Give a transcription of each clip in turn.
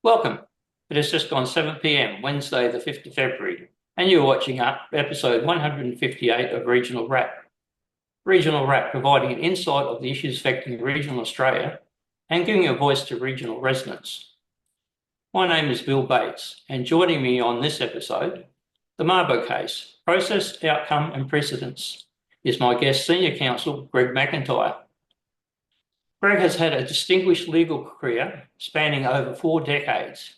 Welcome. It has just gone 7 p.m., Wednesday, the 5th of February, and you're watching episode 158 of Regional Wrap. Regional Wrap providing an insight of the issues affecting regional Australia and giving a voice to regional residents. My name is Bill Bates, and joining me on this episode, the Mabo case, process, outcome and precedents, is my guest senior counsel, Greg McIntyre. Greg has had a distinguished legal career spanning over 4 decades.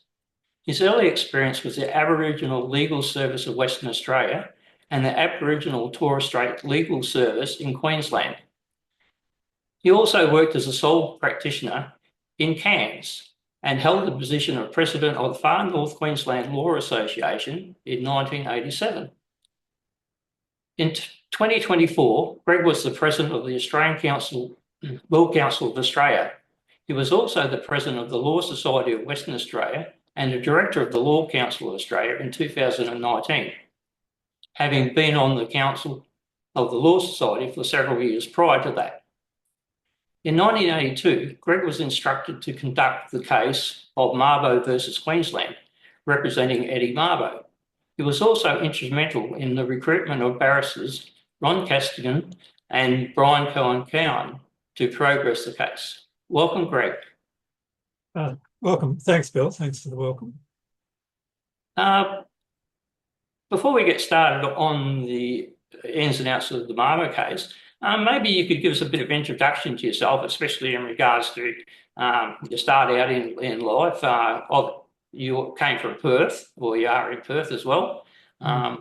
His early experience was the Aboriginal Legal Service of Western Australia and the Aboriginal Torres Straits Legal Service in Queensland. He also worked as a sole practitioner in Cairns and held the position of President of the Far North Queensland Law Association in 1987. In 2024, Greg was the President of the Law Council of Australia. He was also the President of the Law Society of Western Australia and the Director of the Law Council of Australia in 2019, having been on the Council of the Law Society for several years prior to that. In 1982, Greg was instructed to conduct the case of Mabo versus Queensland, representing Eddie Mabo. He was also instrumental in the recruitment of barristers Ron Castigan and Brian Cohen to progress the case. Welcome, Greg. Welcome. Thanks, Bill. Thanks for the welcome. Before we get started on the ins and outs of the Mabo case, maybe you could give us a bit of introduction to yourself, especially in regards to your start out in life. You came from Perth, or you are in Perth as well. I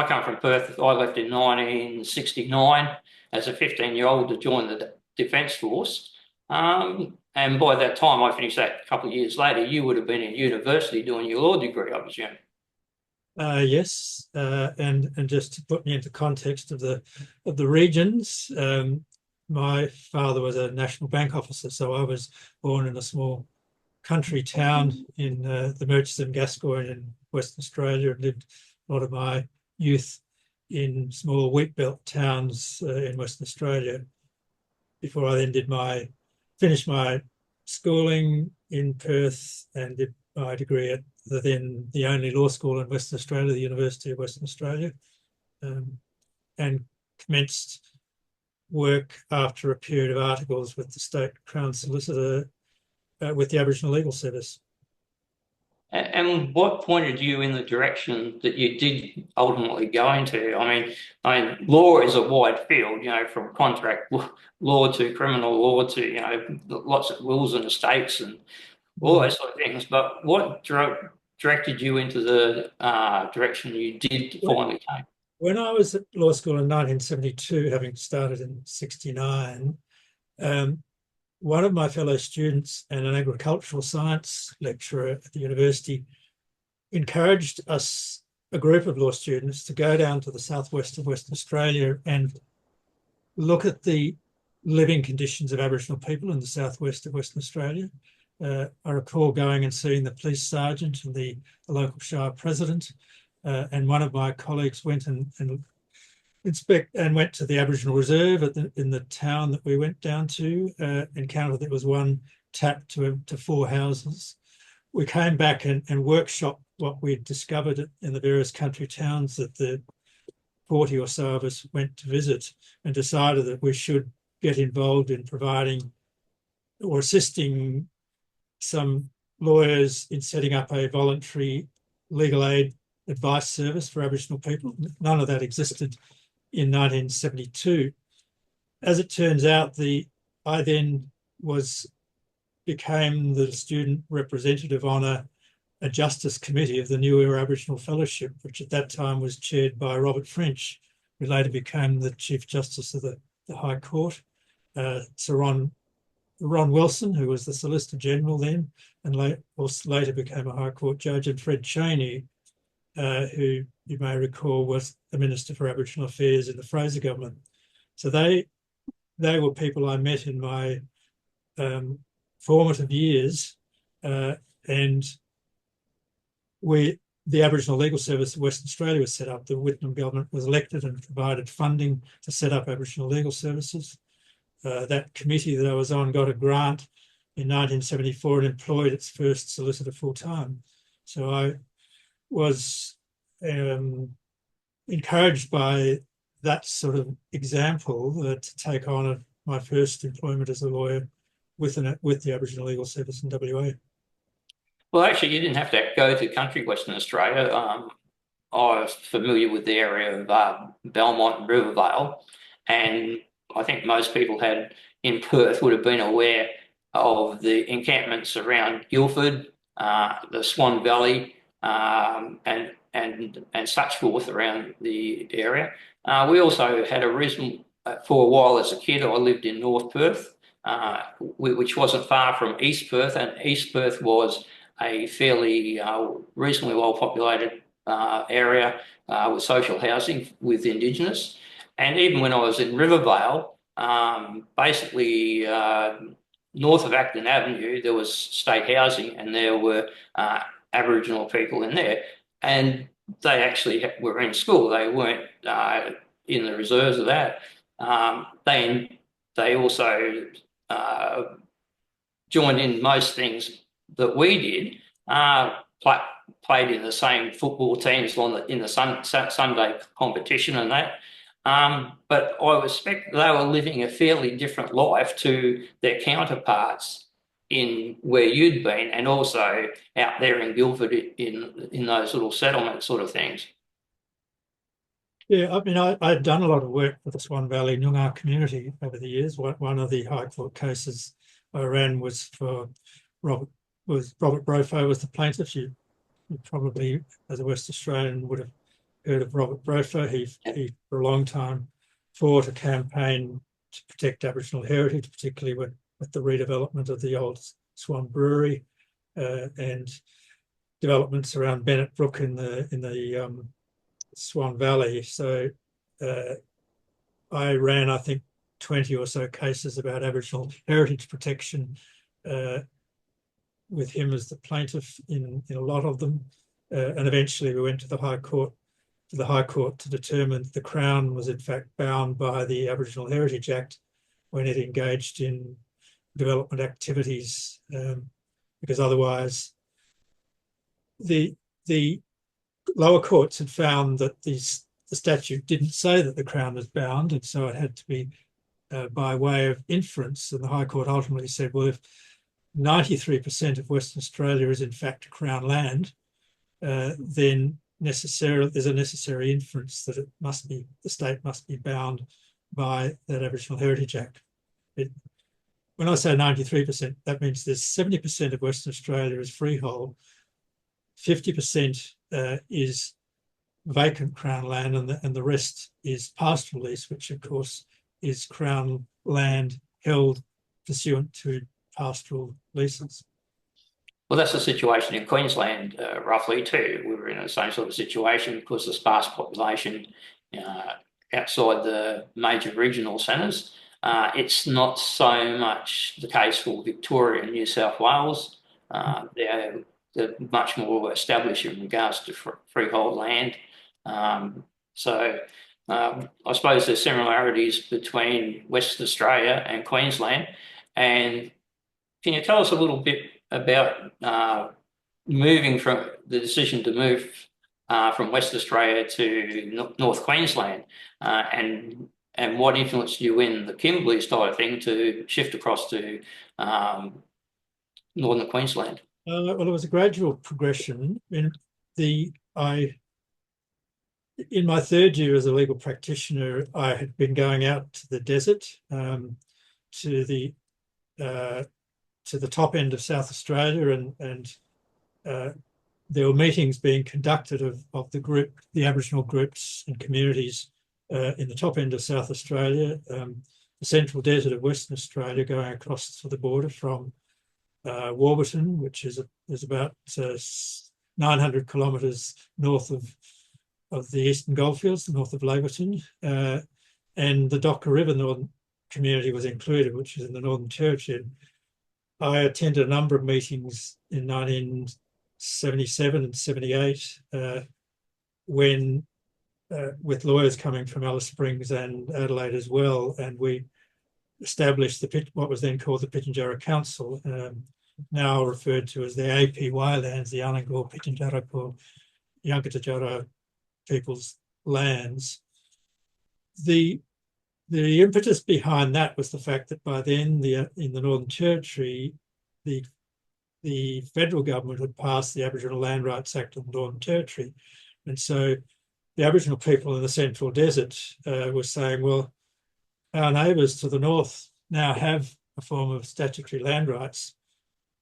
come from Perth. I left in 1969 as a 15-year-old to join the Defence Force. And by that time, I finished that a couple of years later, you would have been in university doing your law degree, I presume. Yes, and just to put me into context of the regions, my father was a National Bank officer, so I was born in a small country town in the Murchison Gascoyne in Western Australia, and lived a lot of my youth in small wheat belt towns in Western Australia before I then finished my schooling in Perth and did my degree at the only law school in Western Australia, the University of Western Australia, and commenced work after a period of articles with the State Crown Solicitor with the Aboriginal Legal Service. And what pointed you in the direction that you did ultimately go into? I mean, law is a wide field, from contract law to criminal law to, lots of wills and estates and all those sort of things. But what directed you into the direction you did finally take? When I was at law school in 1972, having started in 69, one of my fellow students and an agricultural science lecturer at the university encouraged us, a group of law students, to go down to the southwest of Western Australia and look at the living conditions of Aboriginal people in the southwest of Western Australia. I recall going and seeing the police sergeant and the local shire president, and one of my colleagues went and went to the Aboriginal Reserve in the town that we went down to, encountered there was one tap to 4 houses. We came back and workshopped what we'd discovered in the various country towns that the 40 or so of us went to visit, and decided that we should get involved in providing or assisting some lawyers in setting up a voluntary legal aid advice service for Aboriginal people. None of that existed in 1972. As it turns out, I then became the student representative on a justice committee of the New Era Aboriginal Fellowship, which at that time was chaired by Robert French, who later became the Chief Justice of the High Court. Sir Ron Wilson, who was the Solicitor General then, and later became a High Court judge, and Fred Chaney, who you may recall was the Minister for Aboriginal Affairs in the Fraser government. So they were people I met in my formative years, and the Aboriginal Legal Service of Western Australia was set up. The Whitlam government was elected and provided funding to set up Aboriginal legal services. That committee that I was on got a grant in 1974 and employed its first solicitor full-time. So I was encouraged by that sort of example to take on my first employment as a lawyer with the Aboriginal Legal Service in WA. Well, actually, you didn't have to go to country Western Australia. I was familiar with the area of Belmont and Rivervale, and I think most people in Perth would have been aware of the encampments around Guildford, the Swan Valley, and such forth around the area. We also had a reason for a while as a kid. I lived in North Perth, which wasn't far from East Perth, and East Perth was a fairly reasonably well populated area with social housing with indigenous. And even when I was in Rivervale, basically north of Acton Avenue, there was state housing and there were Aboriginal people in there. And they actually were in school. They weren't in the reserves of that. They also joined in most things that we did, played in the same football teams in the Sunday competition and that. But I expect they were living a fairly different life to their counterparts in where you'd been, and also out there in Guildford in those little settlement sort of things. Yeah, I mean, I'd done a lot of work with the Swan Valley Noongar community over the years. One of the High Court cases I ran was for Robert Brofo was the plaintiff. You probably, as a West Australian, would have heard of Robert Brofo. He for a long time fought a campaign to protect Aboriginal heritage, particularly with the redevelopment of the old Swan Brewery and developments around Bennett Brook in the Swan Valley. So I ran, I think, 20 or so cases about Aboriginal heritage protection with him as the plaintiff in a lot of them. And eventually we went to the High Court to determine that the Crown was in fact bound by the Aboriginal Heritage Act when it engaged in development activities, because otherwise the lower courts had found that the statute didn't say that the Crown was bound, and so it had to be by way of inference. And the High Court ultimately said, well, if 93% of Western Australia is in fact Crown land, then there's a necessary inference that the state must be bound by that Aboriginal Heritage Act. When I say 93%, that means there's 70% of Western Australia is freehold, 50% is vacant Crown land, and the rest is pastoral lease, which of course is Crown land held pursuant to pastoral leases. Well, that's the situation in Queensland, roughly too. We were in the same sort of situation because the sparse population outside the major regional centres. It's not so much the case for Victoria and New South Wales. They're much more established in regards to freehold land. So I suppose there's similarities between Western Australia and Queensland. And can you tell us a little bit about moving from the decision to move from Western Australia to North Queensland, and what influenced you in the Kimberley style thing to shift across to Northern Queensland? Well, it was a gradual progression. In my third year as a legal practitioner, I had been going out to the desert, to the top end of South Australia, and there were meetings being conducted of the Aboriginal groups and communities in the top end of South Australia, the central desert of Western Australia, going across to the border from Warburton, which is about 900 kilometres north of the Eastern Goldfields, north of Laverton, and the Docker River Northern Community was included, which is in the Northern Territory. I attended a number of meetings in 1977 and 78 with lawyers coming from Alice Springs and Adelaide as well, and we established what was then called the Pitjantjatjara Council, now referred to as the APY lands, the Anangal Pitjantjatjara Yankunytjatjara people's lands. The impetus behind that was the fact that by then, in the Northern Territory, the federal government had passed the Aboriginal Land Rights Act of the Northern Territory. And so the Aboriginal people in the Central Desert were saying, well, our neighbours to the north now have a form of statutory land rights.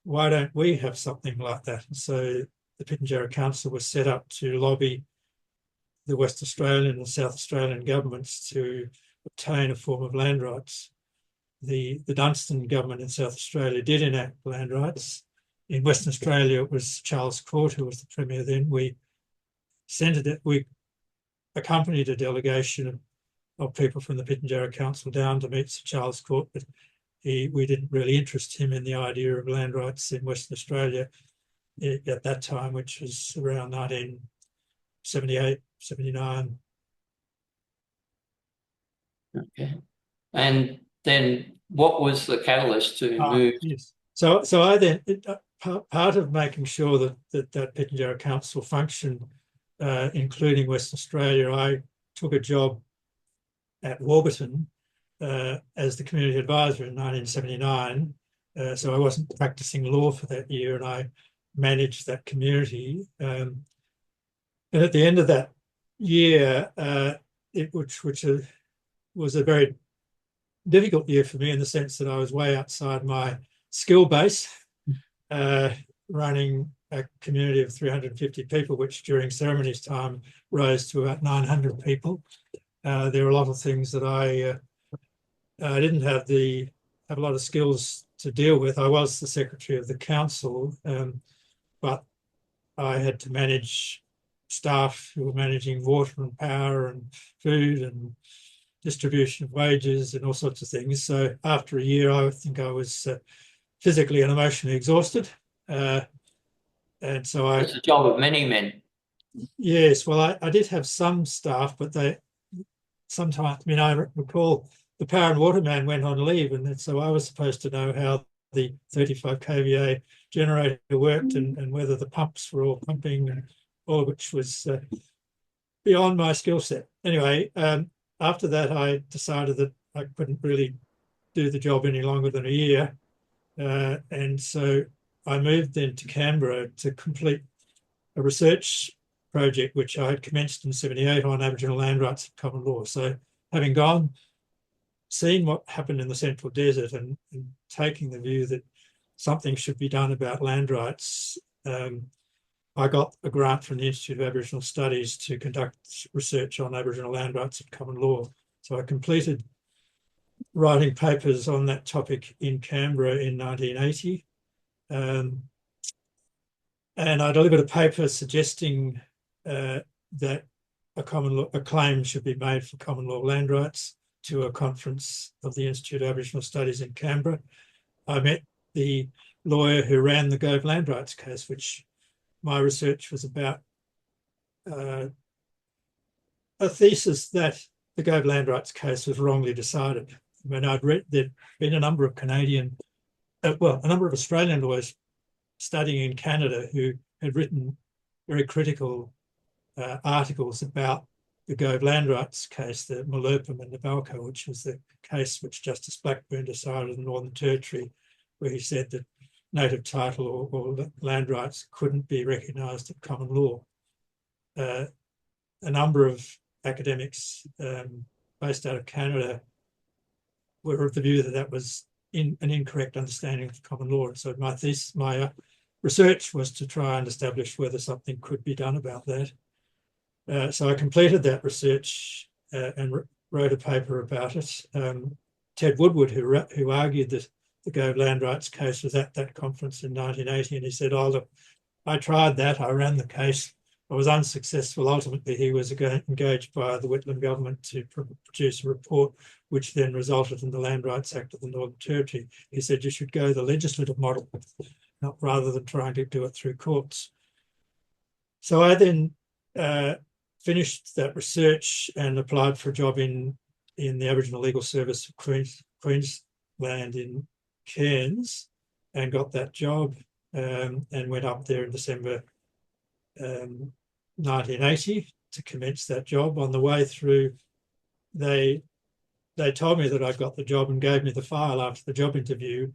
Why don't we have something like that? And so the Pitjantjatjara Council was set up to lobby the West Australian and South Australian governments to obtain a form of land rights. The Dunstan government in South Australia did enact land rights. In Western Australia, it was Charles Court who was the Premier then. We accompanied a delegation of people from the Pitjantjatjara Council down to meet Sir Charles Court, but we didn't really interest him in the idea of land rights in Western Australia at that time, which was around 1978, 79. Okay. And then what was the catalyst to move? Yes. So I then, part of making sure that Pitjantjatjara Council functioned, including Western Australia, I took a job at Warburton as the community advisor in 1979. So I wasn't practicing law for that year, and I managed that community. And at the end of that year, which was a very difficult year for me in the sense that I was way outside my skill base, running a community of 350 people, which during ceremonies time rose to about 900 people. There were a lot of things that I didn't have a lot of skills to deal with. I was the secretary of the council, but I had to manage staff who were managing water and power and food and distribution of wages and all sorts of things. So after a year, I think I was physically and emotionally exhausted. And so It's a job of many men. Yes, well, I did have some staff, but sometimes, I mean, I recall the power and water man went on leave, and so I was supposed to know how the 35 kVA generator worked and whether the pumps were all pumping, and all of which was beyond my skill set. Anyway, after that, I decided that I couldn't really do the job any longer than a year. And so I moved then to Canberra to complete a research project, which I had commenced in 78 on Aboriginal land rights and common law. So having seen what happened in the Central Desert and taking the view that something should be done about land rights, I got a grant from the Institute of Aboriginal Studies to conduct research on Aboriginal land rights and common law. So I completed writing papers on that topic in Canberra in 1980. And I delivered a paper suggesting that a claim should be made for common law land rights to a conference of the Institute of Aboriginal Studies in Canberra. I met the lawyer who ran the Gove land rights case, which my research was about a thesis that the Gove land rights case was wrongly decided. When I'd read, there'd been a number of a number of Australian lawyers studying in Canada who had written very critical articles about the Gove land rights case, the Malurpum and Nabalco, which was the case which Justice Blackburn decided in the Northern Territory, where he said that native title or land rights couldn't be recognised in common law. A number of academics based out of Canada were of the view that was an incorrect understanding of common law. And so my research was to try and establish whether something could be done about that. So I completed that research and wrote a paper about it. Ted Woodward, who argued that the Gove land rights case, was at that conference in 1980, and he said, "Oh, look, I tried that. I ran the case. I was unsuccessful. Ultimately, he was engaged by the Whitlam government to produce a report, which then resulted in the Land Rights Act of the Northern Territory. He said you should go the legislative model, rather than trying to do it through courts." So I then finished that research and applied for a job in the Aboriginal Legal Service of land in Cairns and got that job, and went up there in December 1980 to commence that job. On the way through, they told me that I got the job and gave me the file after the job interview,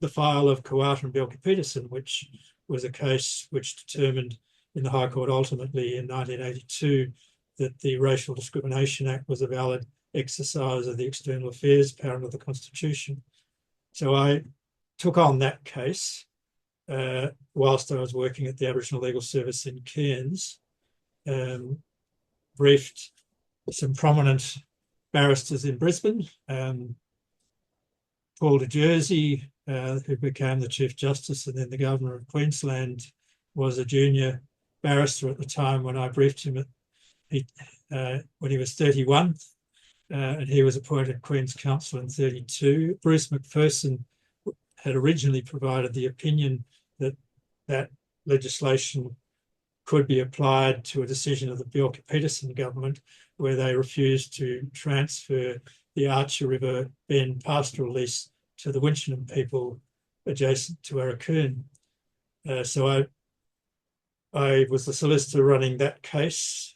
the file of Koowarta and Bjelke-Petersen, which was a case which determined in the High Court ultimately in 1982 that the Racial Discrimination Act was a valid exercise of the external affairs power of the Constitution. So I took on that case whilst I was working at the Aboriginal Legal Service in Cairns, briefed some prominent barristers in Brisbane, Paul de Jersey, who became the Chief Justice and then the Governor of Queensland, was a junior barrister at the time when I briefed him when he was 31, and he was appointed Queen's Counsel in 32. Bruce McPherson had originally provided the opinion that that legislation could be applied to a decision of the Bjelke-Petersen government, where they refused to transfer the Archer River Bend pastoral lease to the Winchenham people adjacent to Arakoon. So I was the solicitor running that case.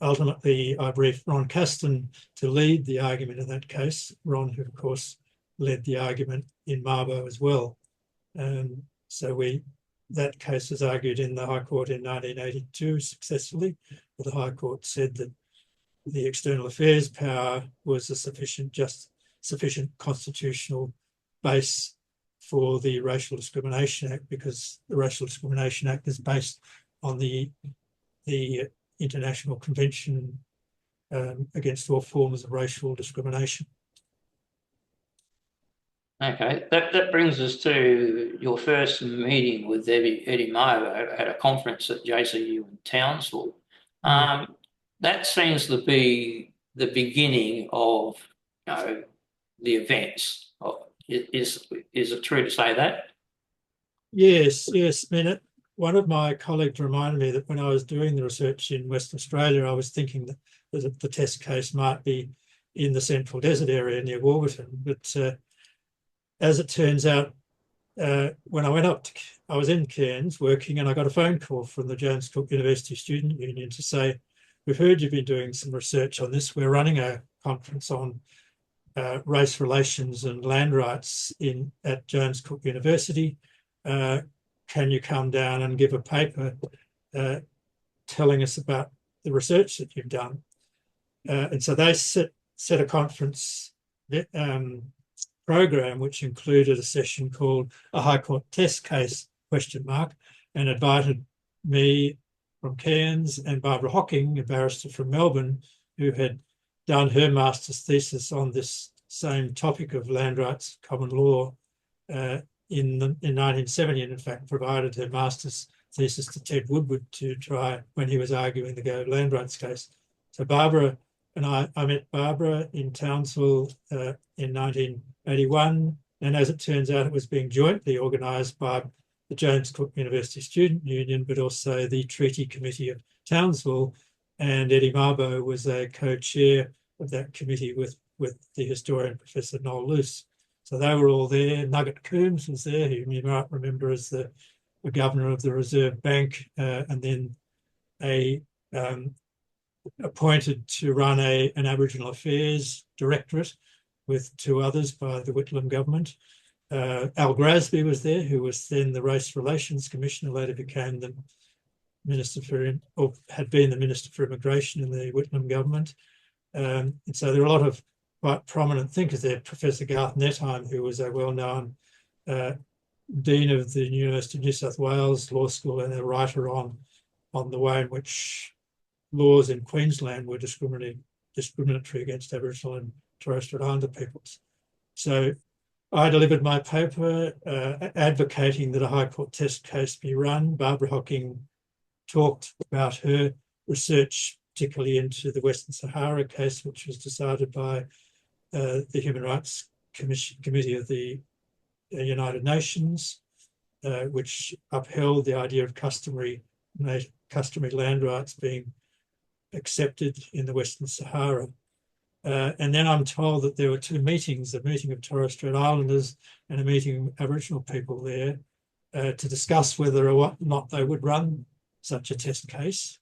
Ultimately, I briefed Ron Caston to lead the argument in that case. Ron, who of course led the argument in Mabo as well. That case was argued in the High Court in 1982 successfully. The High Court said that the external affairs power was a sufficient constitutional base for the Racial Discrimination Act, because the Racial Discrimination Act is based on the International Convention against all forms of racial discrimination. Okay, that brings us to your first meeting with Eddie Mabo at a conference at JCU in Townsville. That seems to be the beginning of, the events. Is it true to say that? Yes. I mean, one of my colleagues reminded me that when I was doing the research in Western Australia, I was thinking that the test case might be in the Central Desert area near Warburton, but as it turns out, when I went up, I was in Cairns working, and I got a phone call from the Jones Cook University Student Union to say, "We've heard you've been doing some research on this. We're running a conference on race relations and land rights at Jones Cook University. Can you come down and give a paper telling us about the research that you've done?" And so they set a conference program, which included a session called a High Court Test Case, ? And invited me from Cairns and Barbara Hocking, a barrister from Melbourne, who had done her master's thesis on this same topic of land rights, common law, in 1970, and in fact provided her master's thesis to Ted Woodward to try when he was arguing the Go land rights case. So Barbara and I met Barbara in Townsville in 1981, and as it turns out, it was being jointly organised by the Jones Cook University Student Union, but also the Treaty Committee of Townsville, and Eddie Mabo was a co-chair of that committee with the historian Professor Noel Luce. So they were all there. Nugget Coombs was there, whom you might remember as the governor of the Reserve Bank, and then appointed to run an Aboriginal Affairs Directorate with two others by the Whitlam government. Al Grasby was there, who was then the Race Relations Commissioner, later became the Minister or had been the Minister for Immigration in the Whitlam government. And so there are a lot of quite prominent thinkers there. Professor Garth Netheim, who was a well-known Dean of the University of New South Wales Law School and a writer on the way in which laws in Queensland were discriminatory against Aboriginal and Torres Strait Islander peoples. So I delivered my paper advocating that a High Court test case be run. Barbara Hocking talked about her research, particularly into the Western Sahara case, which was decided by the Human Rights Committee of the United Nations, which upheld the idea of customary land rights being accepted in the Western Sahara. And then I'm told that there were two meetings, a meeting of Torres Strait Islanders and a meeting of Aboriginal people there to discuss whether or not they would run such a test case.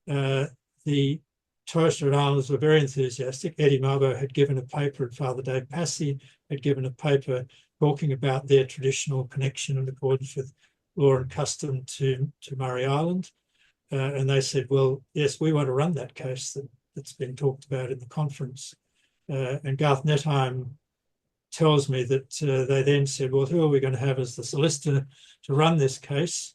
The Torres Strait Islanders were very enthusiastic. Eddie Mabo had given a paper, and Father Dave Passy had given a paper talking about their traditional connection in accordance with law and custom to Murray Island. And they said, well, yes, we want to run that case that's been talked about in the conference. And Garth Netheim tells me that they then said, well, who are we going to have as the solicitor to run this case?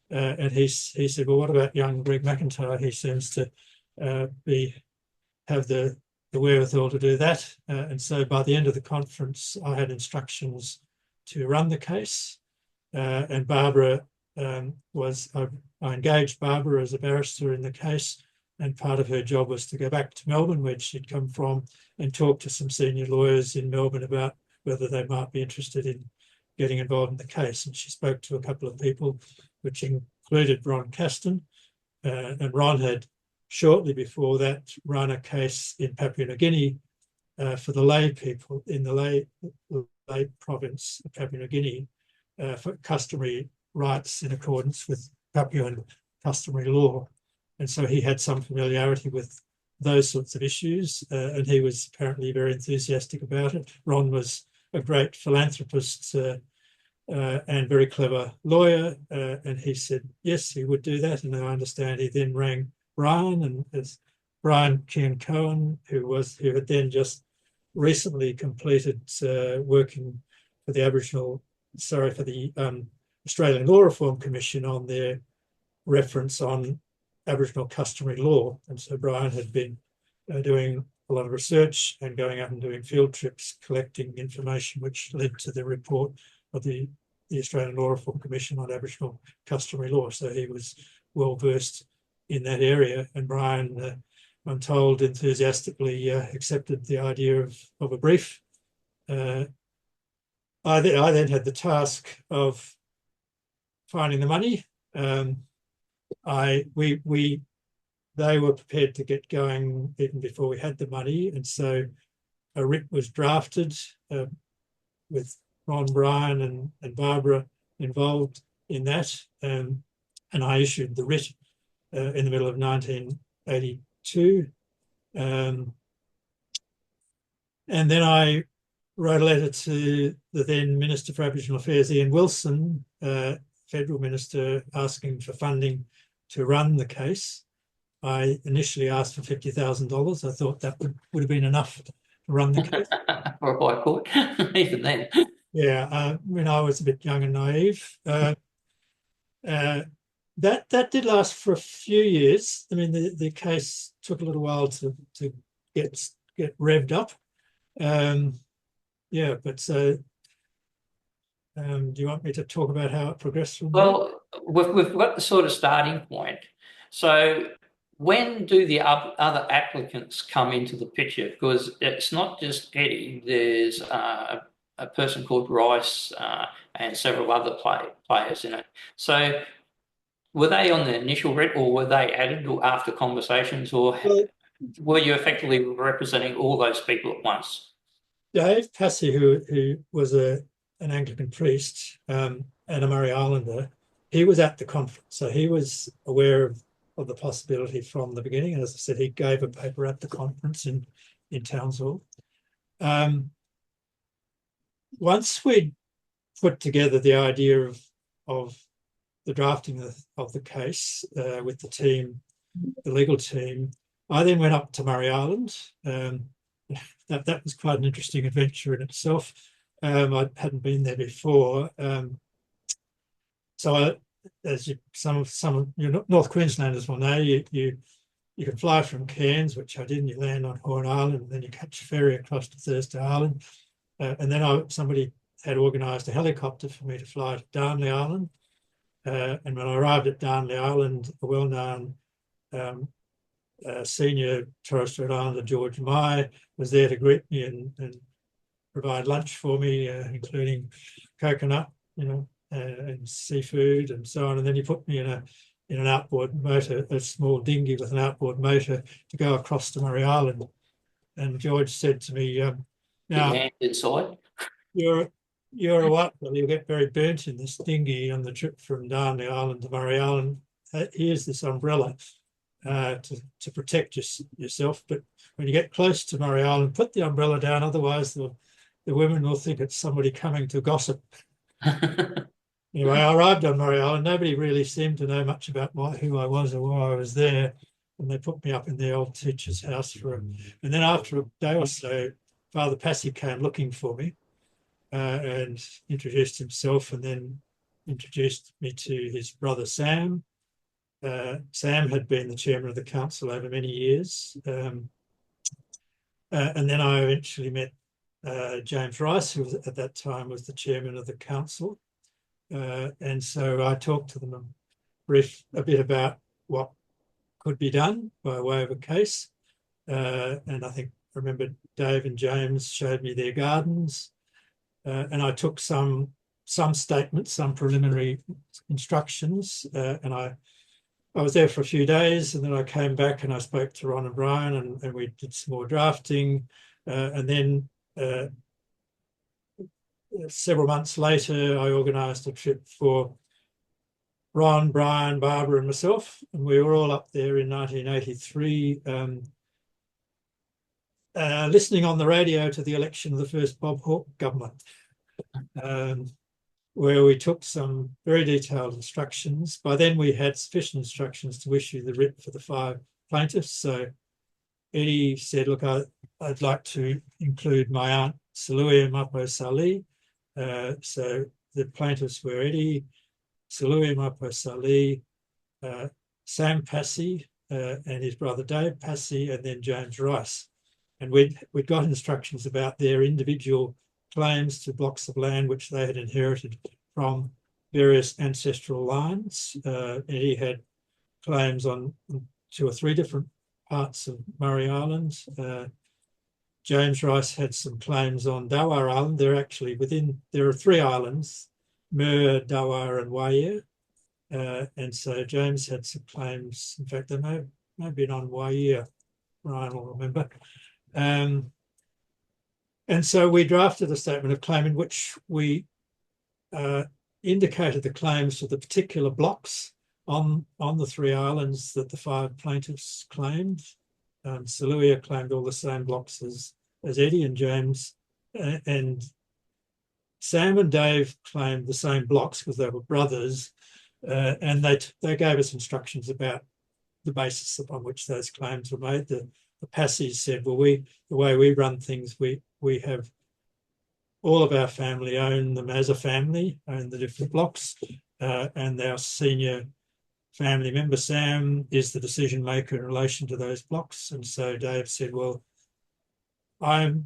And he said, well, what about young Greg McIntyre? He seems to have the wherewithal to do that. And so by the end of the conference, I had instructions to run the case. And Barbara I engaged Barbara as a barrister in the case. And part of her job was to go back to Melbourne, where she'd come from, and talk to some senior lawyers in Melbourne about whether they might be interested in getting involved in the case. And she spoke to a couple of people, which included Ron Caston. And Ron had shortly before that run a case in Papua New Guinea for the lay people in the lay province of Papua New Guinea for customary rights in accordance with Papuan customary law. And so he had some familiarity with those sorts of issues, and he was apparently very enthusiastic about it. Ron was a great philanthropist and very clever lawyer, and he said, yes, he would do that. And I understand he then rang Brian, and as Brian Kean-Cohen, who had then just recently completed working for the Australian Law Reform Commission on their reference on Aboriginal customary law. And so Brian had been doing a lot of research and going out and doing field trips, collecting information, which led to the report of the Australian Law Reform Commission on Aboriginal customary law. So he was well versed in that area. And Brian, I'm told, enthusiastically accepted the idea of a brief. I then had the task of finding the money. They were prepared to get going even before we had the money, and so a writ was drafted with Ron, Brian, and Barbara involved in that, and I issued the writ in the middle of 1982, and then I wrote a letter to the then Minister for Aboriginal Affairs, Ian Wilson, Federal Minister, asking for funding to run the case. I initially asked for $50,000. I thought that would have been enough to run the case. For a high court, even then. Yeah, I was a bit young and naive. That did last for a few years. I mean, the case took a little while to get revved up. Yeah, but so do you want me to talk about how it progressed from there? Well, we've got the sort of starting point. So when do the other applicants come into the picture? Because it's not just Eddie. There's a person called Rice and several other players in it. So were they on the initial writ, or were they added or after conversations, or were you effectively representing all those people at once? Dave Passy, who was an Anglican priest and a Murray Islander, he was at the conference, so he was aware of the possibility from the beginning. And as I said, he gave a paper at the conference in Townsville. Once we put together the idea of the drafting of the case with the team, the legal team, I then went up to Murray Island. That was quite an interesting adventure in itself. I hadn't been there before. So as some of your North Queenslanders will know, you can fly from Cairns, which I did, and you land on Horn Island, and then you catch a ferry across to Thursday Island. And then somebody had organised a helicopter for me to fly to Darnley Island. And when I arrived at Darnley Island, a well-known senior Torres Strait Islander, George Mai, was there to greet me and provide lunch for me, including coconut, and seafood and so on. And then he put me in an outboard motor, a small dinghy with an outboard motor, to go across to Murray Island. and George said to me, Get now, your hands inside. you're a white fella, you'll get very burnt in this dinghy on the trip from Darnley Island to Murray Island. Here's this umbrella to protect yourself. But when you get close to Murray Island, put the umbrella down, otherwise the women will think it's somebody coming to gossip. Anyway, I arrived on Murray Island. Nobody really seemed to know much about who I was or why I was there. And they put me up in the old teacher's house and then after a day or so, Father Passy came looking for me and introduced himself, and then introduced me to his brother Sam. Sam had been the chairman of the council over many years. And then I eventually met James Rice, who was, at that time was the chairman of the council. And so I talked to them a bit about what could be done by way of a case. And I remember Dave and James showed me their gardens, and I took some statements, some preliminary instructions, and I was there for a few days, and then I came back and I spoke to Ron and Brian, and we did some more drafting, and then several months later, I organised a trip for Ron, Brian, Barbara and myself, and we were all up there in 1983 listening on the radio to the election of the first Bob Hawke government, where we took some very detailed instructions. By then we had sufficient instructions to issue the writ for the 5 plaintiffs. So Eddie said, look, I'd like to include my aunt Saluia Mapo Sali. So the plaintiffs were Eddie, Saluia Mapo Sali, Sam Passy, and his brother Dave Passy, and then James Rice. And we'd got instructions about their individual claims to blocks of land which they had inherited from various ancestral lines. Eddie had claims on 2 or 3 different parts of Murray Island. James Rice had some claims on Dawar Island. There are 3 islands, Mer, Dawar and Waia. And so James had some claims. In fact, they may have been on Waia, Ryan will remember. And so we drafted a statement of claim in which we indicated the claims for the particular blocks on the 3 islands that the 5 plaintiffs claimed. Saluia claimed all the same blocks as Eddie and James, and Sam and Dave claimed the same blocks because they were brothers, and they gave us instructions about the basis upon which those claims were made. The Passeys said, well, the way we run things, we have all of our family own them as a family, own the different blocks, and our senior family member, Sam, is the decision maker in relation to those blocks. And so Dave said, well, I've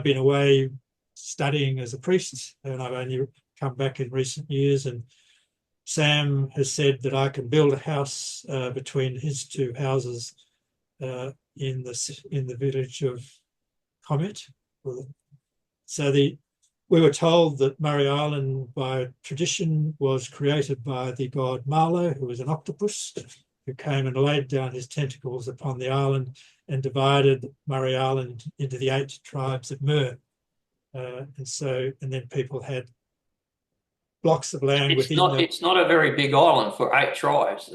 been away studying as a priest, and I've only come back in recent years, and Sam has said that I can build a house between his 2 houses in the village of Comet. So we were told that Murray Island, by tradition, was created by the god Marlo, who was an octopus, who came and laid down his tentacles upon the island and divided Murray Island into the 8 tribes of Mer. And then people had blocks of land within them. It's not a very big island for 8 tribes.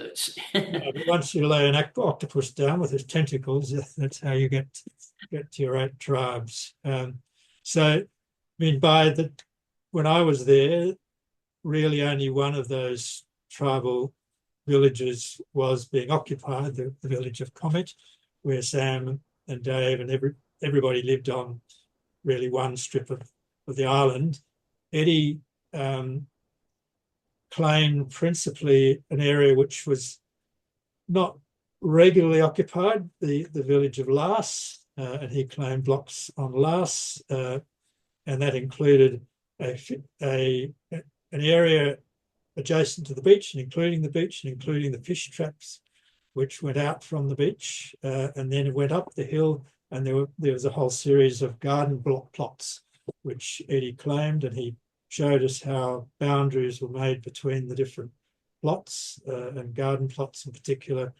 Once you lay an octopus down with his tentacles, that's how you get to your 8 tribes. So, I mean, when I was there, really only one of those tribal villages was being occupied, the village of Comet, where Sam and Dave and everybody lived on really one strip of the island. Eddie claimed principally an area which was not regularly occupied, the village of Lass, and he claimed blocks on Lass, and that included an area adjacent to the beach and including the fish traps which went out from the beach, and then it went up the hill, and there was a whole series of garden block plots which Eddie claimed, and he showed us how boundaries were made between the different plots, and garden plots in particular.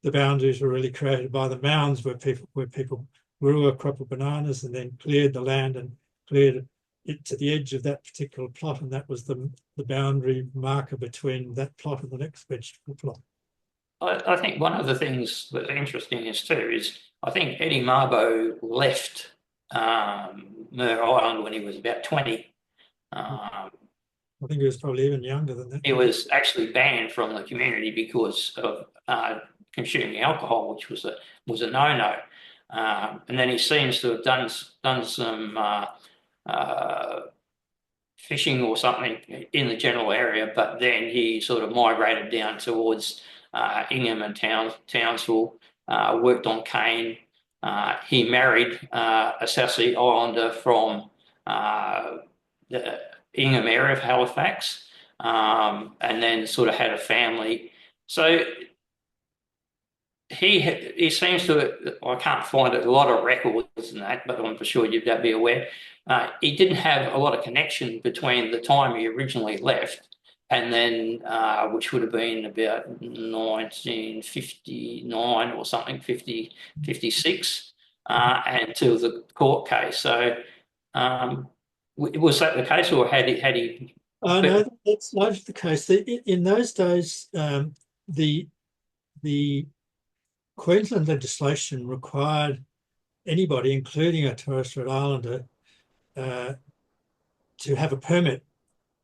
The boundaries were really created by the mounds where people grew a crop of bananas, and then cleared the land and cleared it to the edge of that particular plot, and that was the boundary marker between that plot and the next vegetable plot. I think one of the things that's interesting is too is I think Eddie Mabo left Mer Island when he was about 20. I think he was probably even younger than that. He was actually banned from the community because of consuming alcohol, which was a no-no. And then he seems to have done some fishing or something in the general area, but then he sort of migrated down towards Ingham and Townsville, worked on cane. He married a South Sea Islander from the Ingham area of Halifax, and then sort of had a family. So he seems to, I can't find a lot of records in that, but I'm sure you'd be aware. He didn't have a lot of connection between the time he originally left and then, which would have been about 1959 or something, 56, and to the court case. So was that the case, or had he? No, that's largely the case. In those days, the Queensland legislation required anybody, including a Torres Strait Islander, to have a permit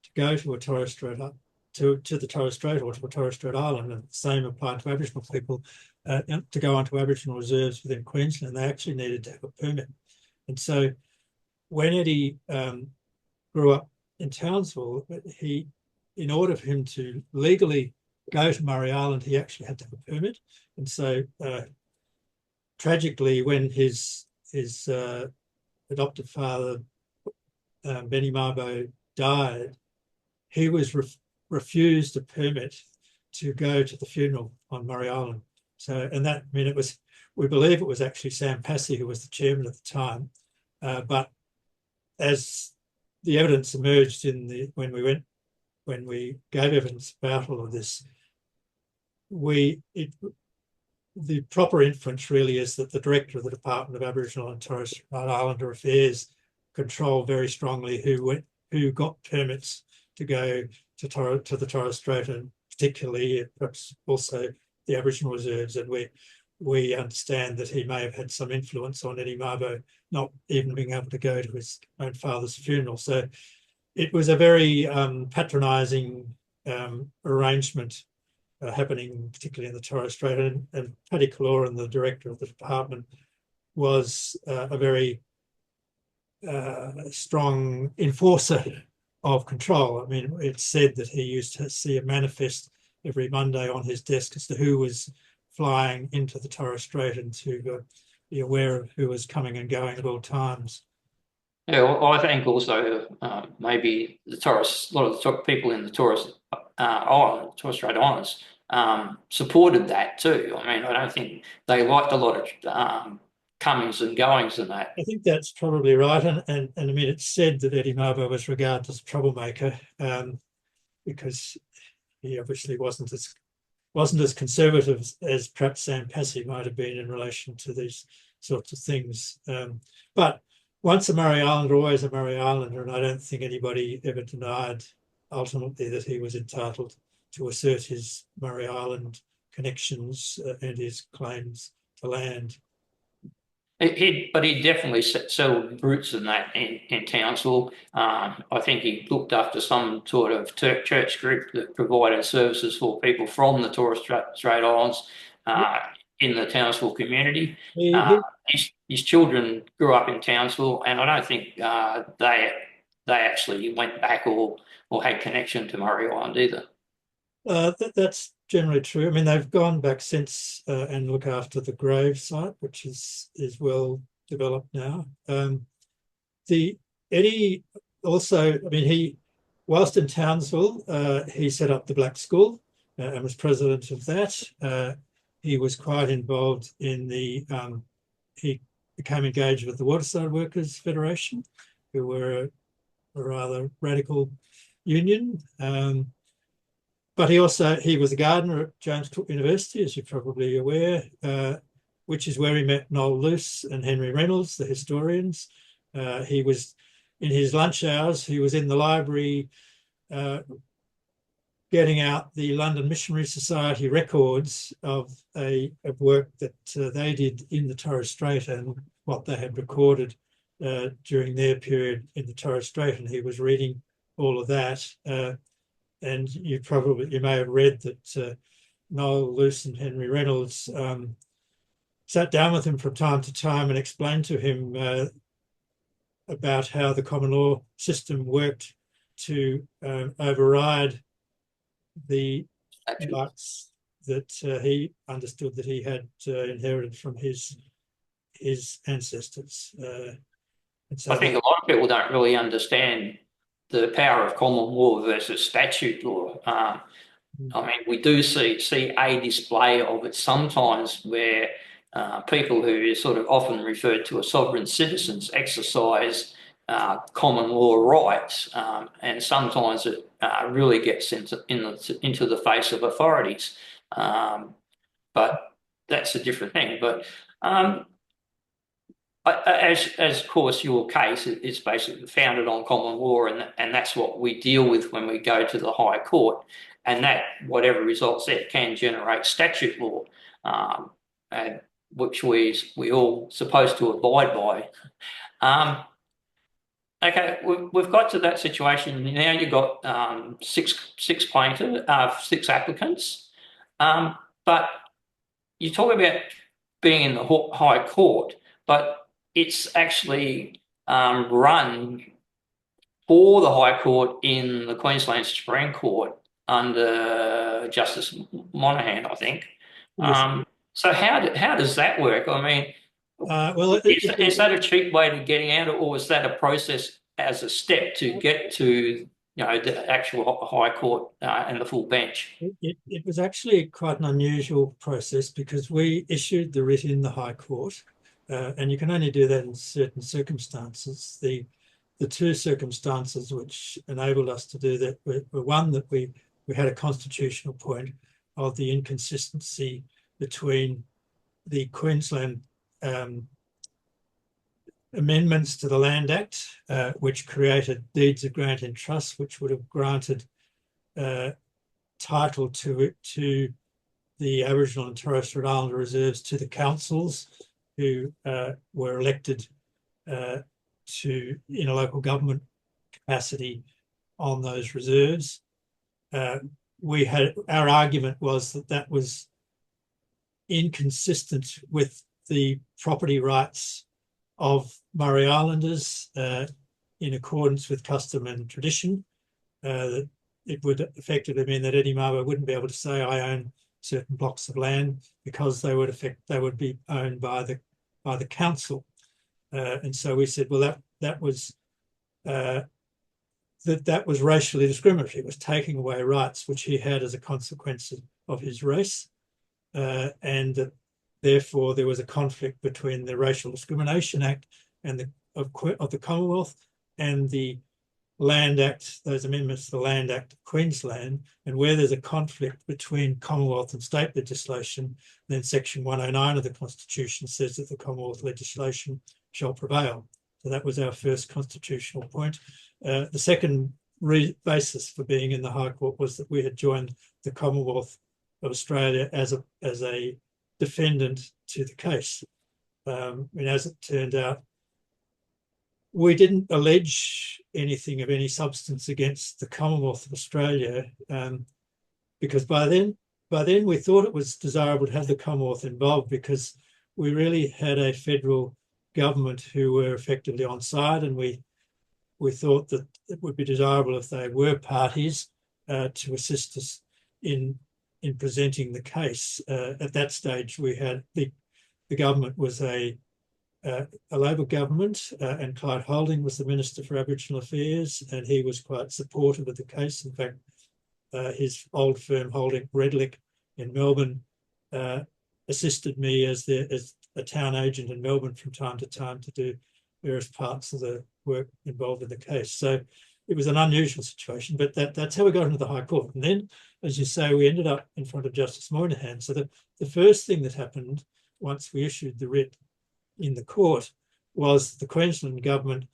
to go to a Torres Strait to the Torres Strait or to a Torres Strait Island, and the same applied to Aboriginal people to go onto Aboriginal reserves within Queensland. They actually needed to have a permit, and so when Eddie grew up in Townsville, in order for him to legally go to Murray Island, he actually had to have a permit. And so, tragically, when his adopted father, Benny Mabo, died, he was refused a permit to go to the funeral on Murray Island. So, and that, I mean, we believe it was actually Sam Passy who was the chairman at the time, but as the evidence emerged when we gave evidence about all of this, the proper inference really is that the director of the Department of Aboriginal and Torres Strait Islander Affairs controlled very strongly who got permits to go to the Torres Strait, and particularly perhaps also the Aboriginal reserves. And we understand that he may have had some influence on Eddie Mabo not even being able to go to his own father's funeral. So it was a very patronising arrangement happening, particularly in the Torres Strait. And Paddy Caloran, the director of the department, was a very strong enforcer of control. I mean, it's said that he used to see a manifest every Monday on his desk as to who was flying into the Torres Strait and to be aware of who was coming and going at all times. Yeah, well, I think also maybe a lot of the people in the Torres Strait Islands supported that too. I mean, I don't think they liked a lot of comings and goings and that. I think that's probably right, and I mean, it's said that Eddie Mabo was regarded as a troublemaker because he obviously wasn't as conservative as perhaps Sam Passy might have been in relation to these sorts of things. But once a Murray Islander, always a Murray Islander, and I don't think anybody ever denied ultimately that he was entitled to assert his Murray Island connections and his claims to land. But he definitely settled roots in that in Townsville. I think he looked after some sort of church group that provided services for people from the Torres Strait Islands in the Townsville community. His children grew up in Townsville, and I don't think they actually went back or had connection to Murray Island either. That's generally true. I mean, they've gone back since and look after the grave site, which is well developed now. Eddie also, I mean, whilst in Townsville, he set up the Black School and was president of that. He was quite involved in he became engaged with the Waterside Workers Federation, who were a rather radical union. But he was a gardener at James Cook University, as you're probably aware. which is where he met Noel Luce and Henry Reynolds, the historians. He was in his lunch hours, he was in the library getting out the London Missionary Society records of work that they did in the Torres Strait and what they had recorded during their period in the Torres Strait, and he was reading all of that. And you may have read that Noel Luce and Henry Reynolds sat down with him from time to time and explained to him about how the common law system worked to override the rights that he understood that he had inherited from his ancestors. And so I think a lot of people don't really understand the power of common law versus statute law. I mean, we do see a display of it sometimes where people who are sort of often referred to as sovereign citizens exercise common law rights, and sometimes it really gets into the face of authorities. But that's a different thing. But as of course your case is basically founded on common law, and that's what we deal with when we go to the High Court, and that whatever results there can generate statute law, which we all supposed to abide by. Okay, we've got to that situation now. You've got six plaintiffs, six applicants, but you talk about being in the High Court, but it's actually run for the High Court in the Queensland Supreme Court under Justice Monaghan, I think. Yes. So how does that work? I mean, is that a cheap way to getting out, or is that a process as a step to get to the actual High Court and the full bench? It was actually quite an unusual process because we issued the writ in the High Court, and you can only do that in certain circumstances. The two circumstances which enabled us to do that were one, that we had a constitutional point of the inconsistency between the Queensland amendments to the Land Act, which created deeds of grant in trust, which would have granted title to the Aboriginal and Torres Strait Islander reserves to the councils who were elected in a local government capacity on those reserves. Our argument was that was inconsistent with the property rights of Murray Islanders in accordance with custom and tradition. That it would effectively mean that Eddie Mabo wouldn't be able to say, I own certain blocks of land, because they would be owned by the council. And so we said, well, that was racially discriminatory. It was taking away rights which he had as a consequence of his race, and that therefore there was a conflict between the Racial Discrimination Act and of the Commonwealth and the Land Act, those amendments to the Land Act of Queensland. And where there's a conflict between Commonwealth and state legislation, then Section 109 of the Constitution says that the Commonwealth legislation shall prevail. So that was our first constitutional point. The second basis for being in the High Court was that we had joined the Commonwealth of Australia as a defendant to the case. And as it turned out, we didn't allege anything of any substance against the Commonwealth of Australia, because by then we thought it was desirable to have the Commonwealth involved, because we really had a federal government who were effectively on side, and we thought that it would be desirable if they were parties to assist us in presenting the case. At that stage, we had the government was a Labor government, and Clyde Holding was the Minister for Aboriginal Affairs, and he was quite supportive of the case. In fact, his old firm Holding Redlick in Melbourne assisted me as a town agent in Melbourne from time to time to do various parts of the work involved in the case. So it was an unusual situation, but that's how we got into the High Court. And then, as you say, we ended up in front of Justice Moynihan. So the first thing that happened once we issued the writ in the court, was the Queensland government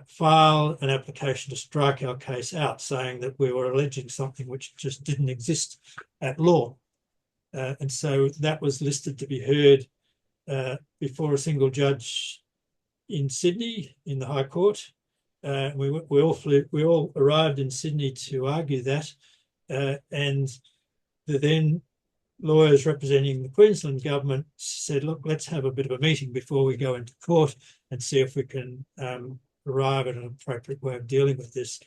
filed an application to strike our case out, saying that we were alleging something which just didn't exist at law. And so that was listed to be heard before a single judge in Sydney in the High Court. We all arrived in Sydney to argue that, and the then lawyers representing the Queensland government said, look, let's have a bit of a meeting before we go into court and see if we can arrive at an appropriate way of dealing with this.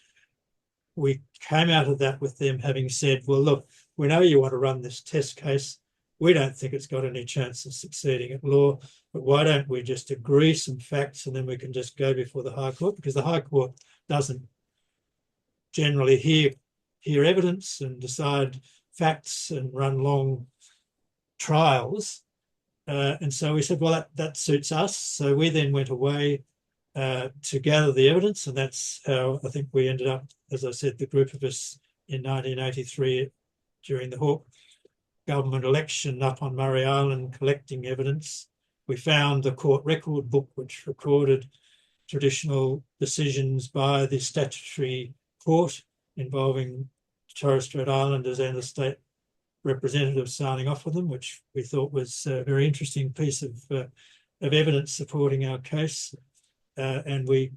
We came out of that with them having said, well, look, we know you want to run this test case. We don't think it's got any chance of succeeding at law, but why don't we just agree some facts and then we can just go before the High Court, because the High Court doesn't generally hear evidence and decide facts and run long trials. And so we said, well, that suits us. So we then went away to gather the evidence, and that's how I think we ended up, as I said, the group of us in 1983 during the Hawke government election up on Murray Island collecting evidence. We found the court record book which recorded traditional decisions by the statutory court involving Torres Strait Islanders and the state representatives signing off on them, which we thought was a very interesting piece of evidence supporting our case. And we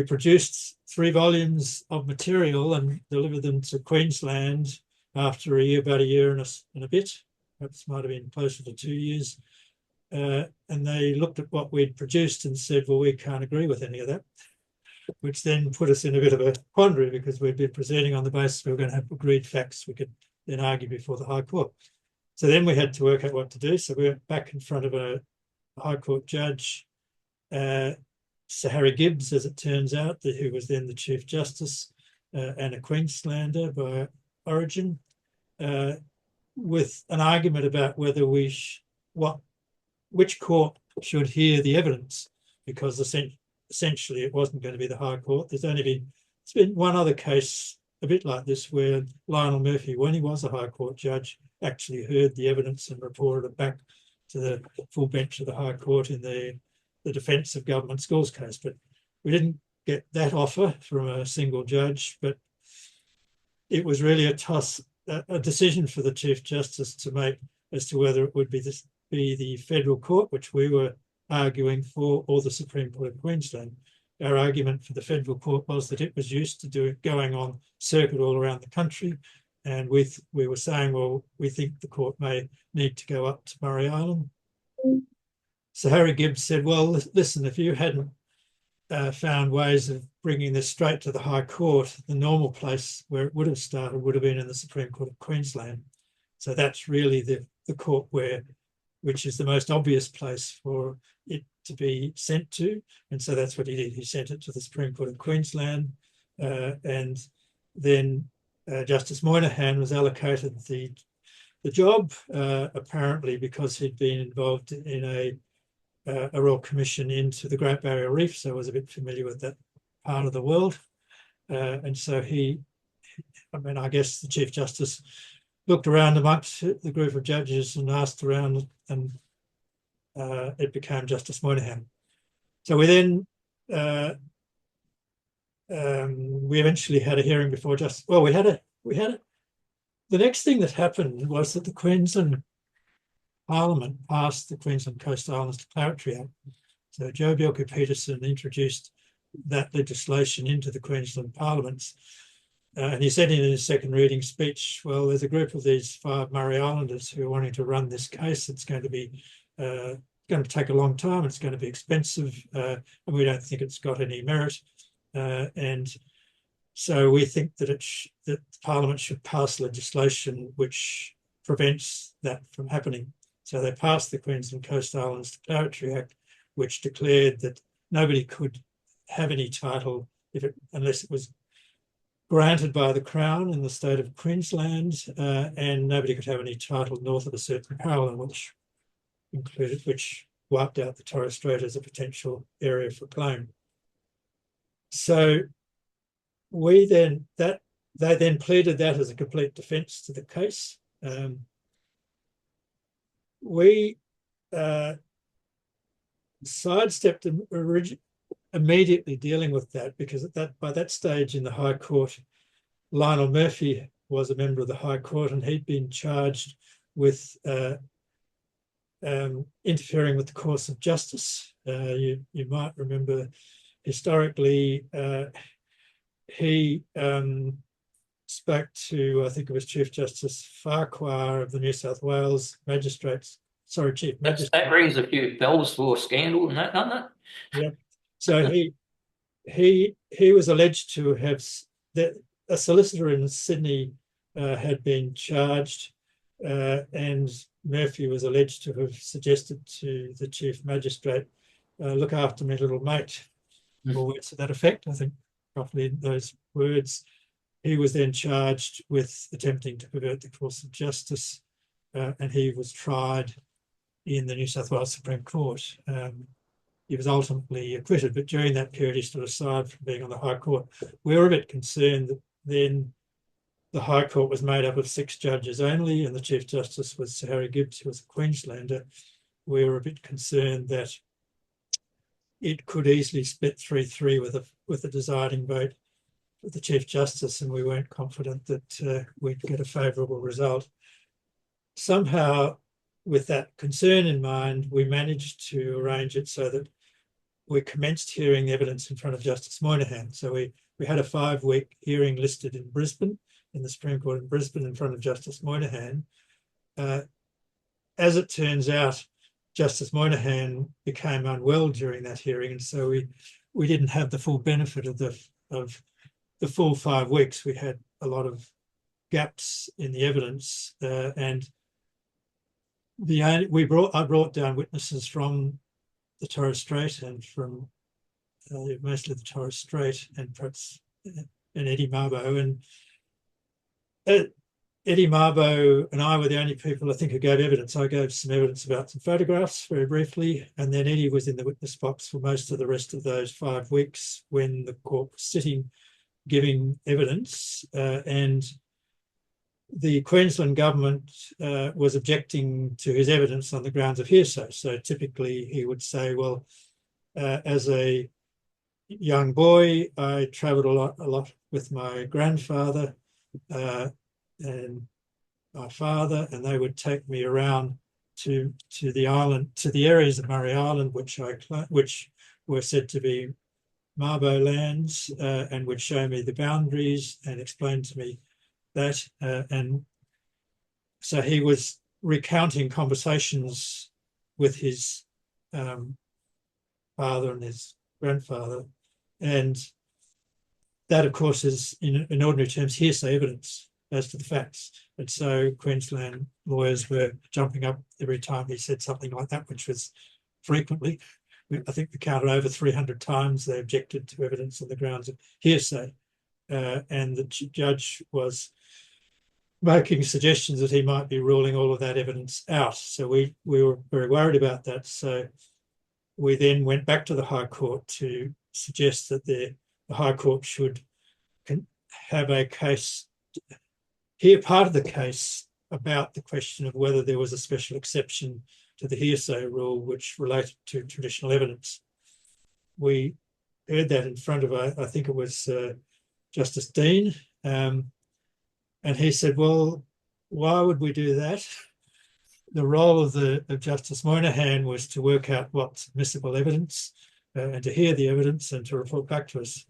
produced 3 volumes of material and delivered them to Queensland after about a year and a bit. Perhaps might have been closer to 2 years. And they looked at what we'd produced and said, well, we can't agree with any of that, which then put us in a bit of a quandary, because we'd been presenting on the basis we were going to have agreed facts we could then argue before the High Court. So then we had to work out what to do. So we went back in front of a High Court judge, Sir Harry Gibbs, as it turns out, who was then the Chief Justice and a Queenslander by origin, with an argument about whether which court should hear the evidence, because essentially it wasn't going to be the High Court. It's been one other case a bit like this where Lionel Murphy, when he was a High Court judge, actually heard the evidence and reported it back to the full bench of the High Court in the Defence of Government Schools case. But we didn't get that offer from a single judge, but it was really a decision for the Chief Justice to make as to whether it would be the Federal Court, which we were arguing for, or the Supreme Court of Queensland. Our argument for the Federal Court was that it was used to going on circuit all around the country, and we were saying, well, we think the court may need to go up to Murray Island. So Harry Gibbs said, well, listen, if you hadn't found ways of bringing this straight to the High Court, the normal place where it would have started would have been in the Supreme Court of Queensland. So that's really the court which is the most obvious place for it to be sent to. And so that's what he did. He sent it to the Supreme Court of Queensland. And then Justice Moynihan was allocated the job, apparently because he'd been involved in a Royal Commission into the Great Barrier Reef, so I was a bit familiar with that part of the world. And so I guess the Chief Justice looked around amongst the group of judges and asked around, and it became Justice Moynihan. So we then, we eventually had a hearing before the next thing that happened was that the Queensland Parliament passed the Queensland Coast Islands Declaratory Act. So Joe Bjelke-Petersen introduced that legislation into the Queensland Parliaments. And he said in his second reading speech, well, there's a group of these 5 Murray Islanders who are wanting to run this case. It's going to take a long time. It's going to be expensive, and we don't think it's got any merit. And so we think that that Parliament should pass legislation which prevents that from happening. So they passed the Queensland Coast Islands Declaratory Act, which declared that nobody could have any title unless it was granted by the Crown in the state of Queensland, and nobody could have any title north of a certain parallel, which wiped out the Torres Strait as a potential area for claim. So they then pleaded that as a complete defence to the case. We sidestepped immediately dealing with that, because by that stage in the High Court, Lionel Murphy was a member of the High Court, and he'd been charged with interfering with the course of justice. You might remember historically he spoke to, I think it was Chief Justice Farquhar of the New South Wales Magistrates. Sorry, Chief Magistrate. That rings a few bells for scandal and that, doesn't it? Yeah. So he was alleged to have that a solicitor in Sydney had been charged, and Murphy was alleged to have suggested to the Chief Magistrate, look after me, little mate, or words to that effect. I think roughly those words. He was then charged with attempting to pervert the course of justice, and he was tried in the New South Wales Supreme Court. He was ultimately acquitted, but during that period he stood aside from being on the High Court. We were a bit concerned that then the High Court was made up of 6 judges only, and the Chief Justice was Sir Harry Gibbs, who was a Queenslander. We were a bit concerned that it could easily split 3-3 with a deciding vote with the Chief Justice, and we weren't confident that we'd get a favourable result. Somehow, with that concern in mind, we managed to arrange it so that we commenced hearing the evidence in front of Justice Moynihan. So we had a 5-week hearing listed in Brisbane, in the Supreme Court in Brisbane, in front of Justice Moynihan. As it turns out, Justice Moynihan became unwell during that hearing, and so we didn't have the full benefit of the full 5 weeks. We had a lot of gaps in the evidence, and I brought down witnesses from the Torres Strait and from mostly the Torres Strait and perhaps Eddie Mabo. And Eddie Mabo and I were the only people, I think, who gave evidence. I gave some evidence about some photographs very briefly, and then Eddie was in the witness box for most of the rest of those 5 weeks when the court was sitting, giving evidence, and the Queensland government was objecting to his evidence on the grounds of hearsay. So typically he would say, well, as a young boy, I travelled a lot with my grandfather and my father, and they would take me around to the island, to the areas of Murray Island, which were said to be Mabo lands, and would show me the boundaries and explain to me that. And so he was recounting conversations with his father and his grandfather, and that, of course, is in ordinary terms hearsay evidence as to the facts. And so Queensland lawyers were jumping up every time he said something like that, which was frequently. I think we counted over 300 times they objected to evidence on the grounds of hearsay, and the judge was making suggestions that he might be ruling all of that evidence out. So we were very worried about that. So we then went back to the High Court to suggest that the High Court should have a case, hear part of the case about the question of whether there was a special exception to the hearsay rule which related to traditional evidence. We heard that in front of, I think it was Justice Dean, and he said, well, why would we do that? The role of Justice Moynihan was to work out what's admissible evidence and to hear the evidence and to report back to us.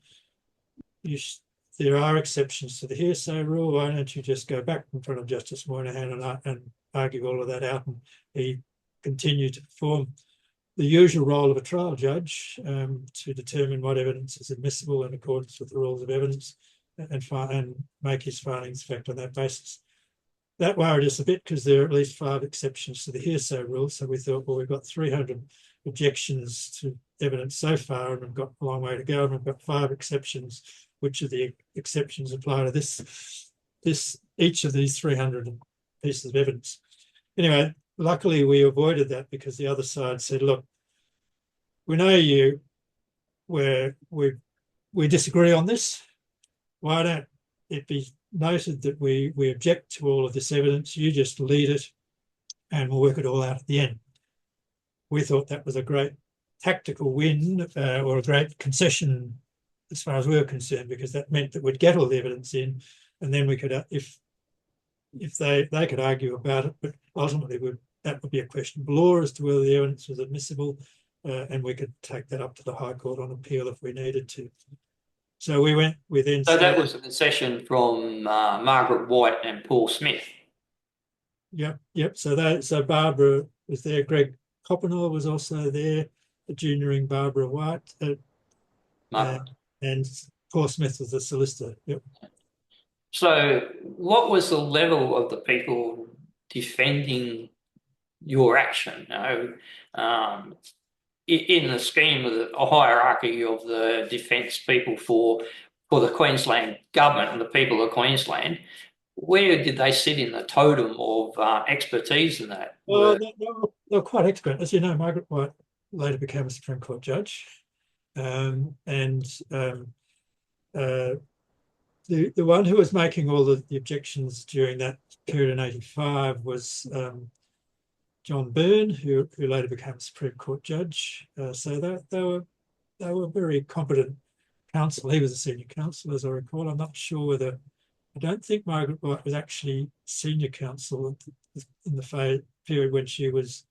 There are exceptions to the hearsay rule. Why don't you just go back in front of Justice Moynihan and argue all of that out? And he continued to perform the usual role of a trial judge to determine what evidence is admissible in accordance with the rules of evidence and make his findings fact on that basis. That worried us a bit because there are at least 5 exceptions to the hearsay rule. So we thought, well, we've got 300 objections to evidence so far, and we've got a long way to go, and we've got 5 exceptions. Which of the exceptions apply to each of these 300 pieces of evidence? Anyway, luckily we avoided that because the other side said, look, we know we disagree on this. Why don't it be noted that we object to all of this evidence, you just lead it, and we'll work it all out at the end. we thought that was a great tactical win or a great concession as far as we were concerned, because that meant that we'd get all the evidence in, and then we could, if they could argue about it, but ultimately that would be a questionable law as to whether the evidence was admissible, and we could take that up to the High Court on appeal if we needed to. So we then. So that was a concession from Margaret White and Paul Smith. Yep. So Barbara was there. Greg Coppenall was also there, junioring Barbara White, and Paul Smith was the solicitor. Yep. So what was the level of the people defending your action? In the scheme of a hierarchy of the defence people for the Queensland government and the people of Queensland, where did they sit in the totem of expertise in that? Well, they were quite expert. As you know, Margaret White later became a Supreme Court judge. The one who was making all the objections during that period in 85 was John Byrne, who later became a Supreme Court judge. So they were very competent counsel. He was a senior counsel, as I recall. I'm not sure whether. I don't think Margaret White was actually senior counsel in the period when she was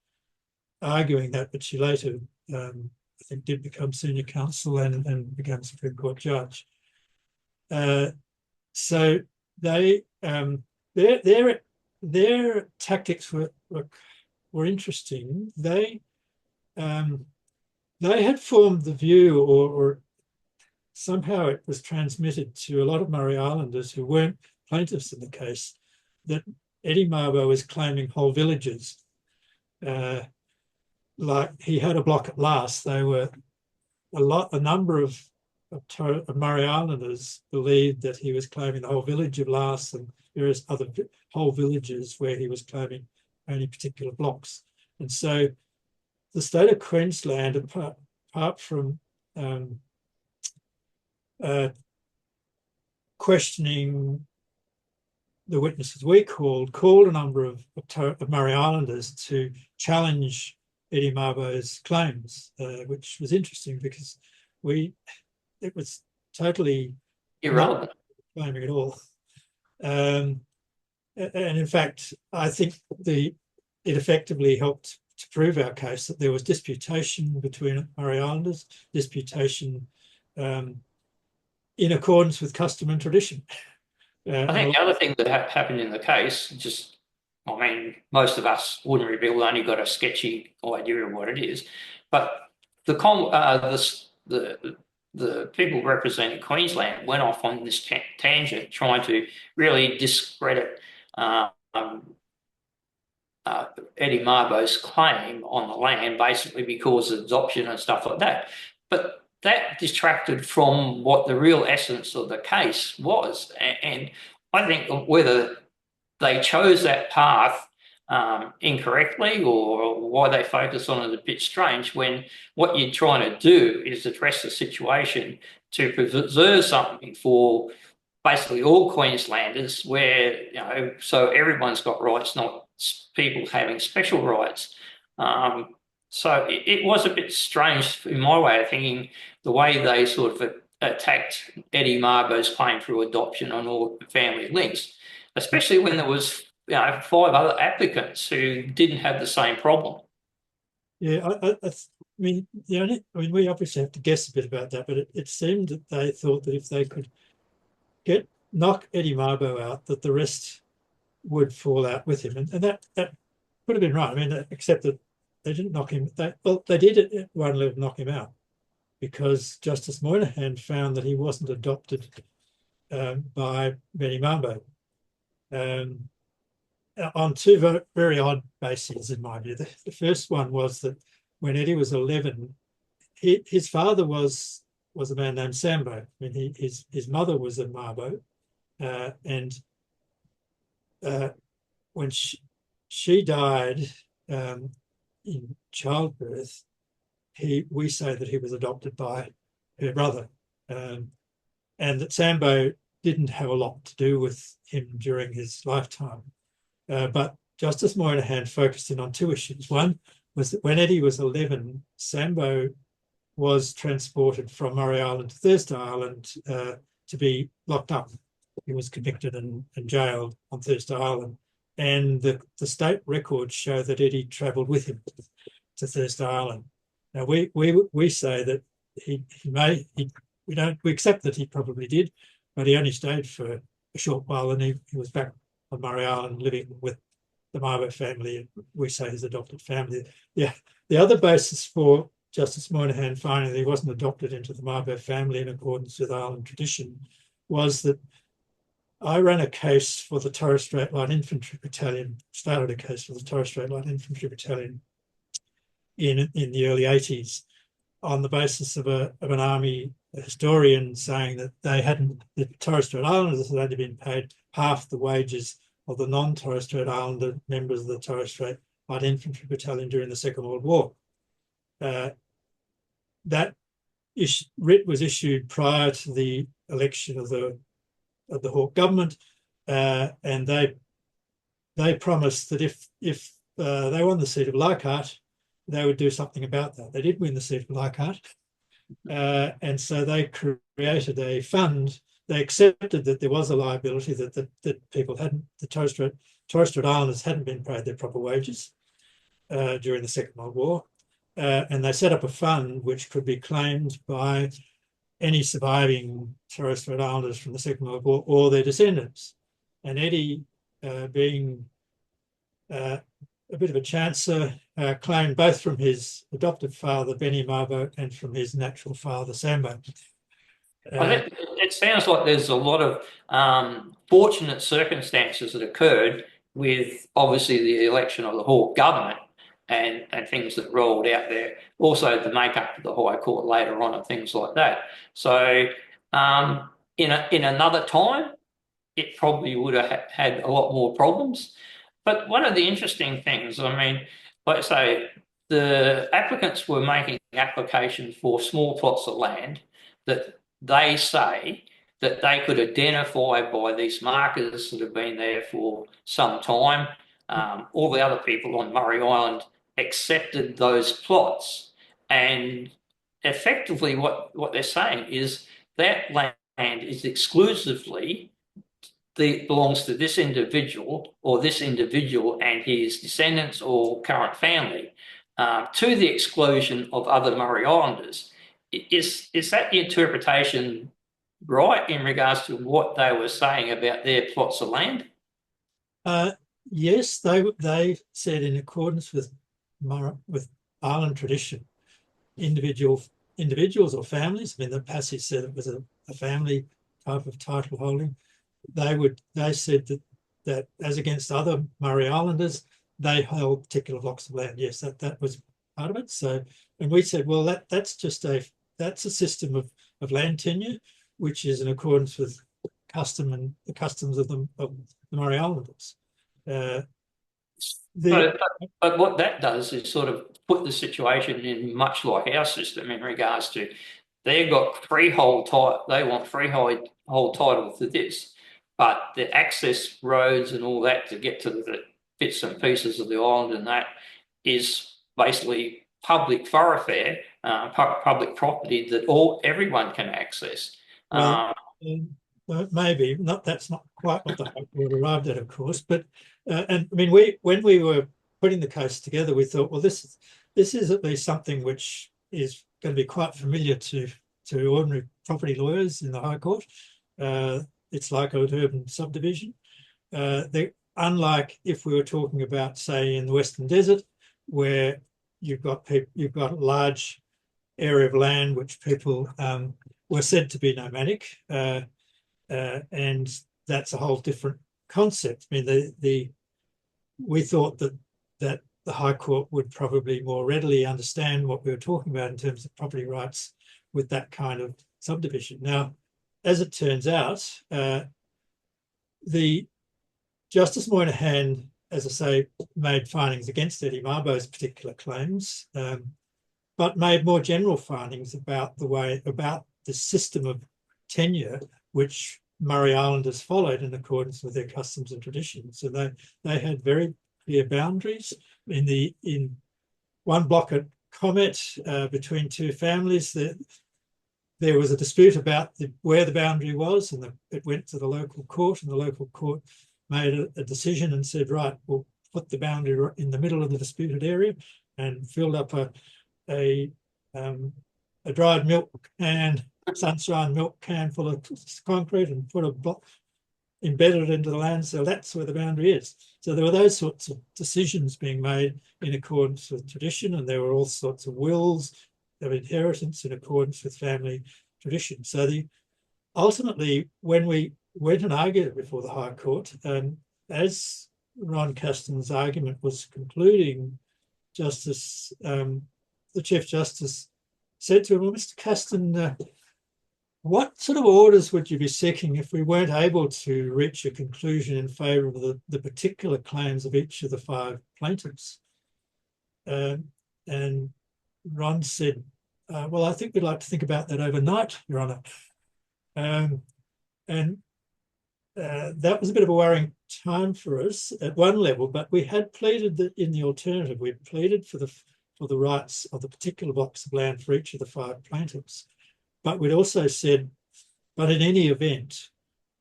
arguing that, but she later, I think, did become senior counsel and became Supreme Court judge. So their tactics were interesting. They had formed the view, or somehow it was transmitted to a lot of Murray Islanders who weren't plaintiffs in the case, that Eddie Mabo was claiming whole villages. Like he had a block at last. They were a number of Murray Islanders believed that he was claiming the whole village of Last and various other whole villages where he was claiming only particular blocks. And so the state of Queensland, apart from questioning the witnesses we called a number of Murray Islanders to challenge Eddie Mabo's claims, which was interesting because it was totally irrelevant claiming at all. And in fact, I think it effectively helped to prove our case that there was disputation between Murray Islanders, disputation in accordance with custom and tradition. I think the other thing that happened in the case, most of us ordinary people only got a sketchy idea of what it is, but the people representing Queensland went off on this tangent, trying to really discredit Eddie Mabo's claim on the land, basically because of adoption and stuff like that. But that distracted from what the real essence of the case was. And I think whether they chose that path incorrectly or why they focus on it a bit strange, when what you're trying to do is address the situation to preserve something for basically all Queenslanders, where, so everyone's got rights, not people having special rights. So it was a bit strange in my way of thinking, the way they sort of attacked Eddie Mabo's claim through adoption on all family links, especially when there was 5 other applicants who didn't have the same problem. Yeah, we obviously have to guess a bit about that, but it seemed that they thought that if they could knock Eddie Mabo out, that the rest would fall out with him, and that could have been right. I mean, except that they didn't knock him. They did at one level knock him out, because Justice Moynihan found that he wasn't adopted by Eddie Mabo on 2 very odd bases, in my view. The first one was that when Eddie was 11, his father was a man named Sambo. I mean, his mother was a Mabo, and when she died in childbirth, we say that he was adopted by her brother, and that Sambo didn't have a lot to do with him during his lifetime. But Justice Moynihan focused in on 2 issues. One was that when Eddie was 11, Sambo was transported from Murray Island to Thursday Island to be locked up. He was convicted and jailed on Thursday Island. And the state records show that Eddie travelled with him to Thursday Island. Now we say that we accept that he probably did, but he only stayed for a short while, and he was back on Murray Island living with the Mabo family. We say his adopted family. Yeah, the other basis for Justice Moynihan finding that he wasn't adopted into the Mabo family in accordance with Island tradition was that I ran a case for the Torres Straits Light Infantry Battalion, started a case for the Torres Straits Light Infantry Battalion in the early 80s on the basis of an army historian saying that the Torres Strait Islanders had only been paid half the wages of the non-Torres Strait Islander members of the Torres Strait Light Infantry Battalion during the Second World War. That writ was issued prior to the election of the Hawke government, and they promised that if they won the seat of Leichhardt, they would do something about that. They did win the seat of Leichhardt, and so they created a fund. They accepted that there was a liability that people hadn't, the Torres Strait Islanders hadn't been paid their proper wages during the Second World War, and they set up a fund which could be claimed by any surviving Torres Strait Islanders from the Second World War or their descendants. And Eddie, being a bit of a chancer, claimed both from his adoptive father, Eddie Mabo, and from his natural father, Sambo. It sounds like there's a lot of fortunate circumstances that occurred with obviously the election of the Hawke government and things that rolled out there. Also the makeup of the High Court later on and things like that. So in another time, it probably would have had a lot more problems. But one of the interesting things, I mean, like I say, the applicants were making applications for small plots of land that they say that they could identify by these markers that have been there for some time. All the other people on Murray Island accepted those plots, and effectively what they're saying is that land is exclusively belongs to this individual or this individual and his descendants or current family, to the exclusion of other Murray Islanders. Is that the interpretation right in regards to what they were saying about their plots of land? Yes, they said in accordance with Island tradition, individuals or families. I mean, the passage said it was a family type of title holding. They said that as against other Murray Islanders, they held particular blocks of land. Yes, that was part of it. So, and we said, well, that's a system of land tenure, which is in accordance with custom and the customs of the Murray Islanders. But what that does is sort of put the situation in much like our system in regards to they've got freehold title, they want freehold title to this, but the access roads and all that to get to the bits and pieces of the island and that is basically public thoroughfare, public property that everyone can access. Well, maybe not. That's not quite what the High Court arrived at, of course. But and I mean, when we were putting the case together, we thought, well, this is at least something which is going to be quite familiar to ordinary property lawyers in the High Court. It's like an urban subdivision. Unlike if we were talking about, say, in the Western Desert, where you've got a large area of land which people were said to be nomadic, and that's a whole different concept. I mean, we thought that the High Court would probably more readily understand what we were talking about in terms of property rights with that kind of subdivision. Now, as it turns out, the Justice Moynihan, as I say, made findings against Eddie Mabo's particular claims, but made more general findings about the system of tenure which Murray Islanders followed in accordance with their customs and traditions. So they had very clear boundaries in one block at Comet between two families. There was a dispute about where the boundary was, and it went to the local court, and the local court made a decision and said, right, we'll put the boundary in the middle of the disputed area, and filled up a dried milk and sunshine milk can full of concrete and put a block, embedded it into the land. So that's where the boundary is. So there were those sorts of decisions being made in accordance with tradition, and there were all sorts of wills of inheritance in accordance with family tradition. So ultimately, when we went and argued before the High Court, as Ron Caston's argument was concluding, the Chief Justice said to him, well, Mr. Caston, what sort of orders would you be seeking if we weren't able to reach a conclusion in favour of the particular claims of each of the 5 plaintiffs? And Ron said, well, I think we'd like to think about that overnight, Your Honour. That was a bit of a worrying time for us at one level, but we had pleaded that in the alternative. We pleaded for the rights of the particular blocks of land for each of the 5 plaintiffs. But we'd also said, but in any event,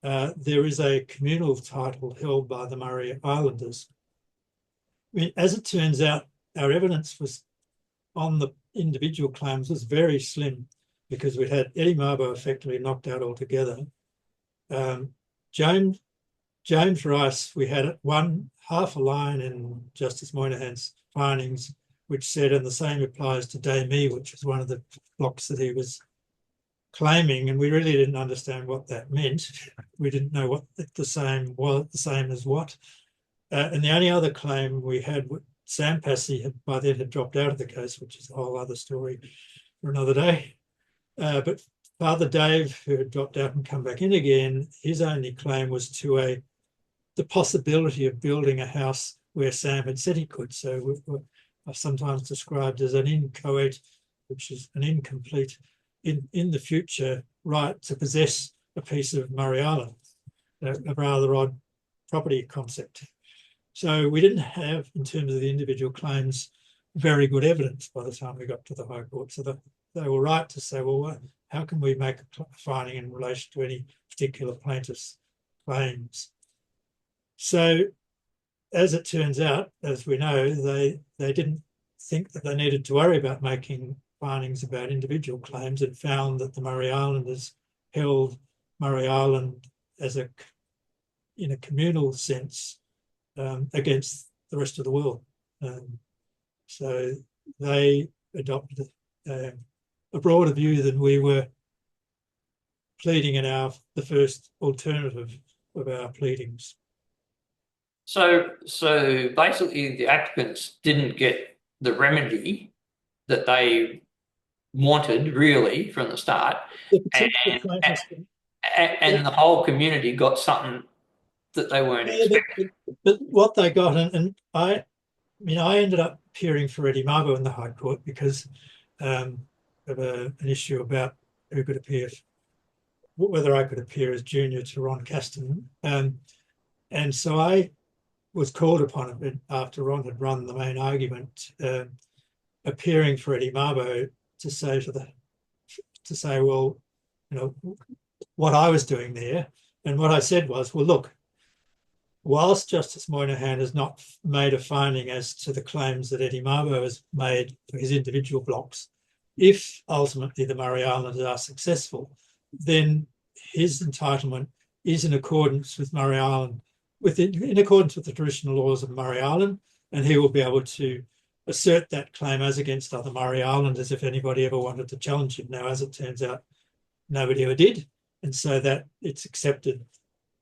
there is a communal title held by the Murray Islanders. I mean, as it turns out, our evidence was on the individual claims was very slim, because we'd had Eddie Mabo effectively knocked out altogether. James Rice, we had half a line in Justice Moynihan's findings, which said, and the same applies to Damie, which was one of the blocks that he was claiming, and we really didn't understand what that meant. We didn't know what the same was, the same as what. And the only other claim we had, Sam Passy by then had dropped out of the case, which is a whole other story for another day. But Father Dave, who had dropped out and come back in again, his only claim was to the possibility of building a house where Sam had said he could. So I've sometimes described as an inchoate, which is an incomplete, in the future right to possess a piece of Murray Island, a rather odd property concept. So we didn't have, in terms of the individual claims, very good evidence by the time we got to the High Court. So they were right to say, well, how can we make a finding in relation to any particular plaintiff's claims? So as it turns out, as we know, they didn't think that they needed to worry about making findings about individual claims, and found that the Murray Islanders held Murray Island in a communal sense against the rest of the world. So they adopted a broader view than we were pleading in the first alternative of our pleadings. So basically the applicants didn't get the remedy that they wanted really from the start, and the whole community got something that they weren't expecting. But what they got, and I ended up appearing for Eddie Mabo in the High Court because of an issue about who could appear, whether I could appear as junior to Ron Caston. And so I was called upon after Ron had run the main argument, appearing for Eddie Mabo to say, well, what I was doing there. And what I said was, well, look, whilst Justice Moynihan has not made a finding as to the claims that Eddie Mabo has made for his individual blocks, if ultimately the Murray Islanders are successful, then his entitlement is in accordance with Murray Island, in accordance with the traditional laws of Murray Island, and he will be able to assert that claim as against other Murray Islanders if anybody ever wanted to challenge him. Now, as it turns out, nobody ever did, and so that it's accepted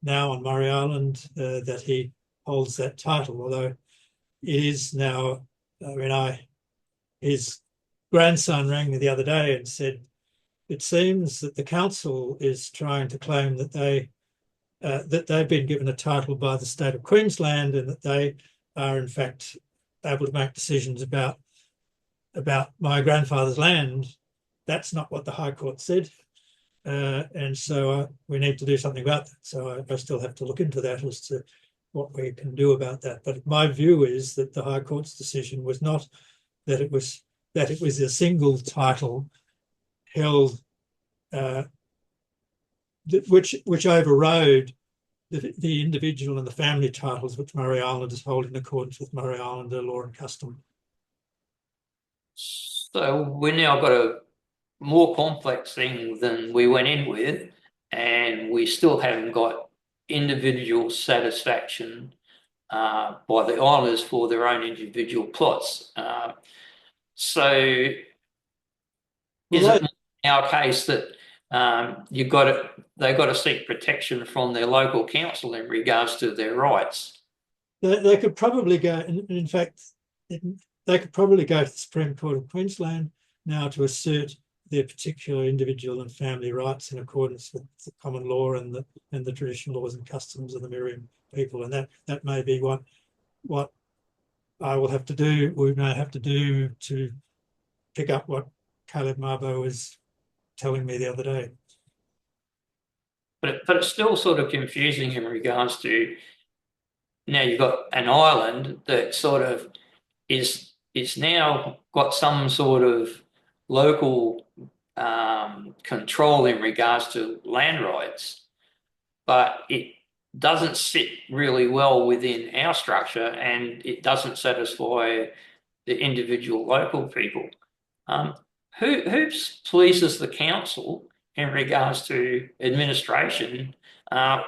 now on Murray Island that he holds that title, although it is now, his grandson rang me the other day and said, it seems that the council is trying to claim that they've been given a title by the state of Queensland, and that they are in fact able to make decisions about my grandfather's land. That's not what the High Court said. And so we need to do something about that. So I still have to look into that as to what we can do about that. But my view is that the High Court's decision was not that it was a single title held, which overrode the individual and the family titles which Murray Islanders hold in accordance with Murray Islander law and custom. So we now got a more complex thing than we went in with, and we still haven't got individual satisfaction by the islanders for their own individual plots. So is it in our case that they've got to seek protection from their local council in regards to their rights? They could probably go, in fact, they could probably go to the Supreme Court of Queensland now to assert their particular individual and family rights in accordance with the common law and the traditional laws and customs of the Miriam people, and that may be what I will have to do. We may have to do to pick up what Caleb Mabo was telling me the other day. But it's still sort of confusing in regards to, now you've got an island that sort of is now got some sort of local control in regards to land rights, but it doesn't sit really well within our structure, and it doesn't satisfy the individual local people. Who pleases the council in regards to administration,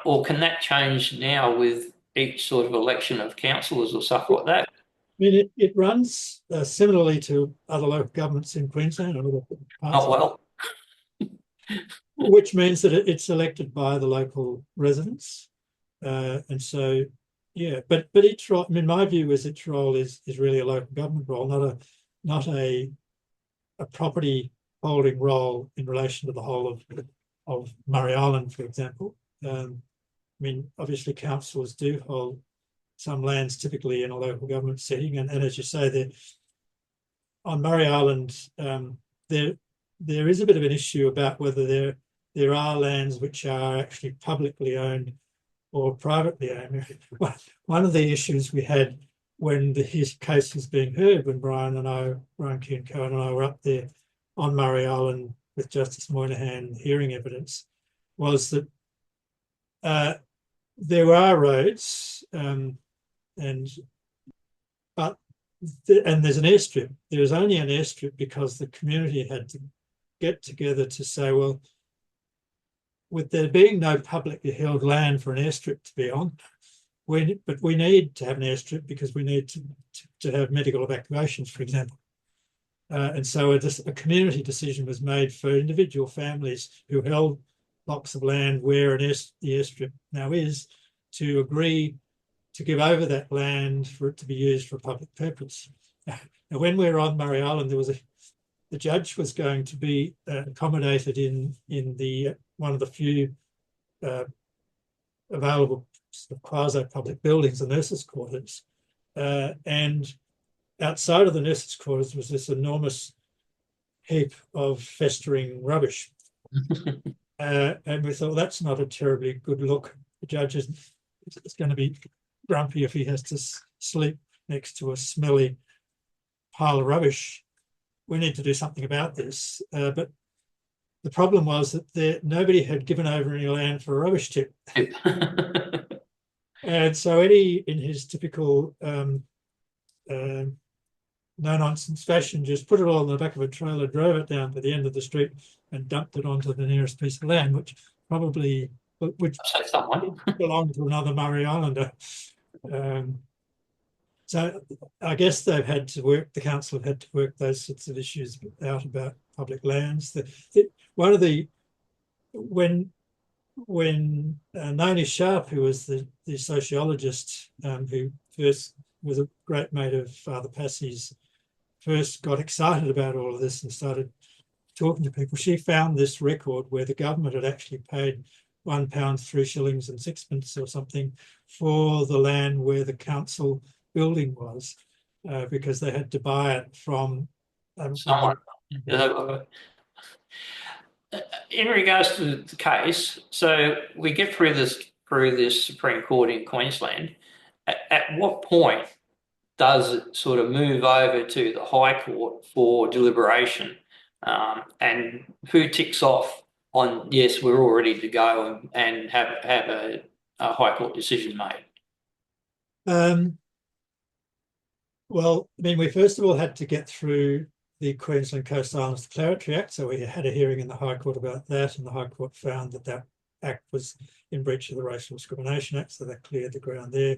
or can that change now with each sort of election of councillors or stuff like that? I mean, it runs similarly to other local governments in Queensland and other parts. Oh, well. Which means that it's elected by the local residents. And so, yeah, but each role, I mean, my view is its role is really a local government role, not a property holding role in relation to the whole of Murray Island, for example. I mean, obviously councils do hold some lands typically in a local government setting, and as you say, there on Murray Island, there is a bit of an issue about whether there are lands which are actually publicly owned or privately owned. One of the issues we had when his case was being heard, when Brian Keane-Cohen and I were up there on Murray Island with Justice Moynihan hearing evidence, was that there are roads, and there's an airstrip. There is only an airstrip because the community had to get together to say, well, with there being no publicly held land for an airstrip to be on, but we need to have an airstrip because we need to have medical evacuations, for example. And so a community decision was made for individual families who held blocks of land where the airstrip now is, to agree to give over that land for it to be used for a public purpose. Now, when we were on Murray Island, the judge was going to be accommodated in the one of the few available sort of quasi-public buildings, the nurses' quarters, and outside of the nurses' quarters was this enormous heap of festering rubbish. And we thought, well, that's not a terribly good look. The judge is going to be grumpy if he has to sleep next to a smelly pile of rubbish. We need to do something about this. But the problem was that nobody had given over any land for a rubbish tip. And so Eddie, in his typical no-nonsense fashion, just put it all in the back of a trailer, drove it down to the end of the street and dumped it onto the nearest piece of land, which belonged to another Murray Islander. So I guess the council have had to work those sorts of issues out about public lands. When Noni Sharp, who was the sociologist who first was a great mate of Father Passey's, first got excited about all of this and started talking to people, she found this record where the government had actually paid £1, 3 shillings and 6pence or something for the land where the council building was, because they had to buy it from someone. In regards to the case, so we get through this Supreme Court in Queensland. At what point does it sort of move over to the High Court for deliberation? And who ticks off on, yes, we're all ready to go and have a High Court decision made? Well, I mean, we first of all had to get through the Queensland Coast Islands Declaratory Act. So we had a hearing in the High Court about that, and the High Court found that that act was in breach of the Racial Discrimination Act, so that cleared the ground there.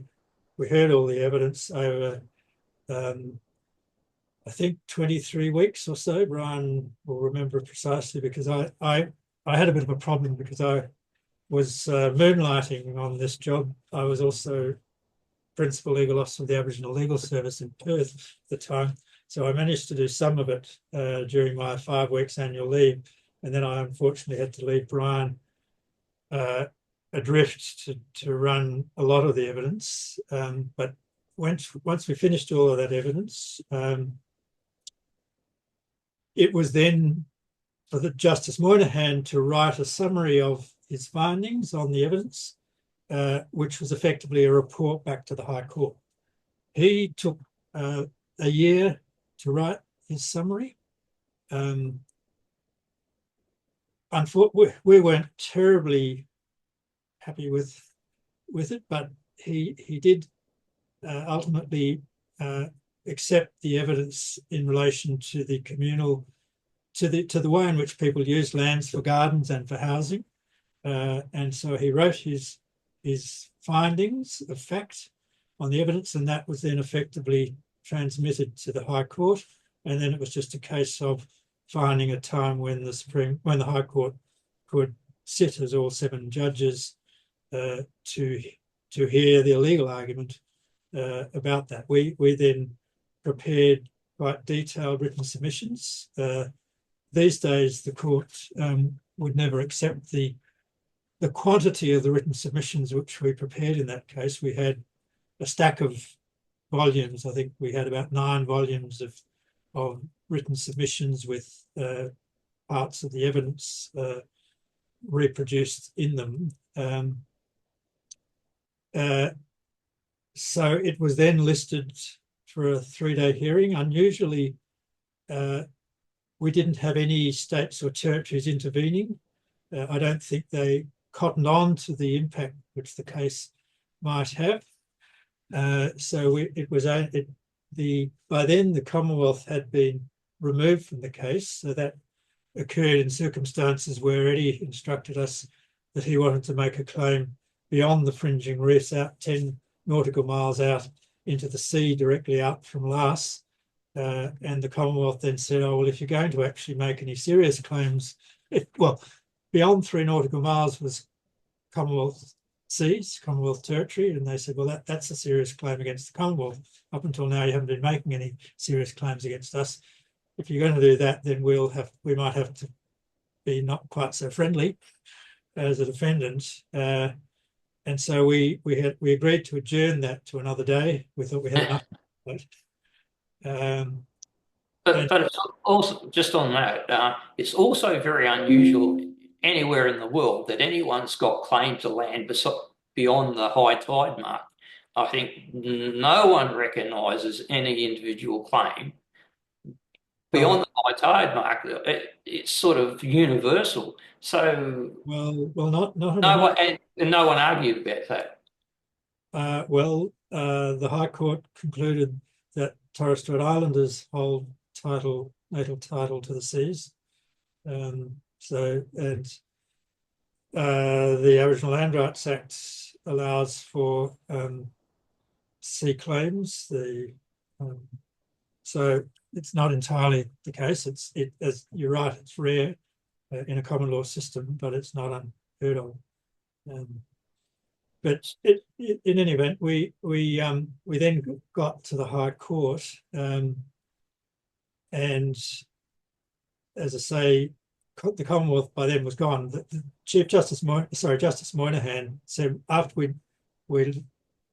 We heard all the evidence over, I think, 23 weeks or so. Brian will remember precisely, because I had a bit of a problem because I was moonlighting on this job. I was also Principal Legal Officer of the Aboriginal Legal Service in Perth at the time. So I managed to do some of it during my 5 weeks annual leave. And then I unfortunately had to leave Brian adrift to run a lot of the evidence. But once we finished all of that evidence, it was then for the Justice Moynihan to write a summary of his findings on the evidence, which was effectively a report back to the High Court. He took a year to write his summary. Unfortunately, we weren't terribly happy with it, but he did ultimately accept the evidence in relation to the communal, to the way in which people use lands for gardens and for housing. And so he wrote his findings of fact on the evidence, and that was then effectively transmitted to the High Court. And then it was just a case of finding a time when the High Court could sit as all 7 judges to hear the legal argument about that. We then prepared quite detailed written submissions. These days, the court would never accept the quantity of the written submissions which we prepared in that case. We had a stack of volumes. I think we had about 9 volumes of written submissions with parts of the evidence reproduced in them. So it was then listed for a 3-day hearing. Unusually, we didn't have any states or territories intervening. I don't think they cottoned on to the impact which the case might have. So by then the Commonwealth had been removed from the case. So that occurred in circumstances where Eddie instructed us that he wanted to make a claim beyond the fringing reefs, out 10 nautical miles out into the sea, directly out from Laas. And the Commonwealth then said, oh, well, if you're going to actually make any serious claims, beyond 3 nautical miles was Commonwealth seas, Commonwealth territory, and they said, well, that's a serious claim against the Commonwealth. Up until now, you haven't been making any serious claims against us. If you're going to do that, then we might have to be not quite so friendly as a defendant. And so we agreed to adjourn that to another day. We thought we had enough. But it's also, just on that, it's also very unusual anywhere in the world that anyone's got claim to land beyond the high tide mark. I think no one recognises any individual claim beyond the high tide mark. It's sort of universal. So not no one argued about that. The High Court concluded that Torres Strait Islanders hold natal title to the seas. The Aboriginal Land Rights Act allows for sea claims. So it's not entirely the case. As you're right, it's rare in a common law system, but it's not unheard of. But in any event, we then got to the High Court, and as I say, the Commonwealth by then was gone. The Chief Justice Moynihan said after we'd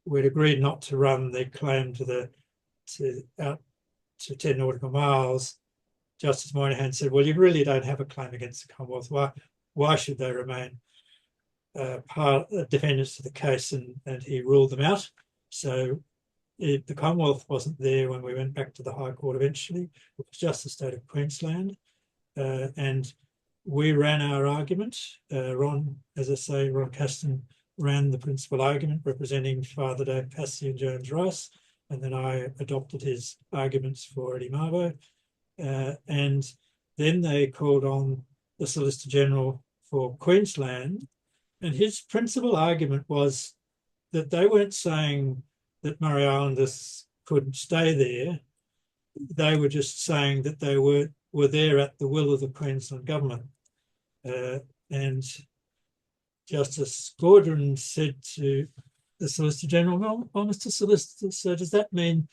agreed not to run the claim out to 10 nautical miles, Justice Moynihan said, well, you really don't have a claim against the Commonwealth. Why should they remain defendants to the case? And he ruled them out. So the Commonwealth wasn't there when we went back to the High Court eventually. It was just the state of Queensland. And we ran our argument. Ron, as I say, Ron Caston ran the principal argument representing Father Dave Passy and James Rice. And then I adopted his arguments for Eddie Mabo. And then they called on the Solicitor General for Queensland. And his principal argument was that they weren't saying that Murray Islanders couldn't stay there. They were just saying that they were there at the will of the Queensland government. And Justice Gaudron said to the Solicitor General, well, Mr. Solicitor, so does that mean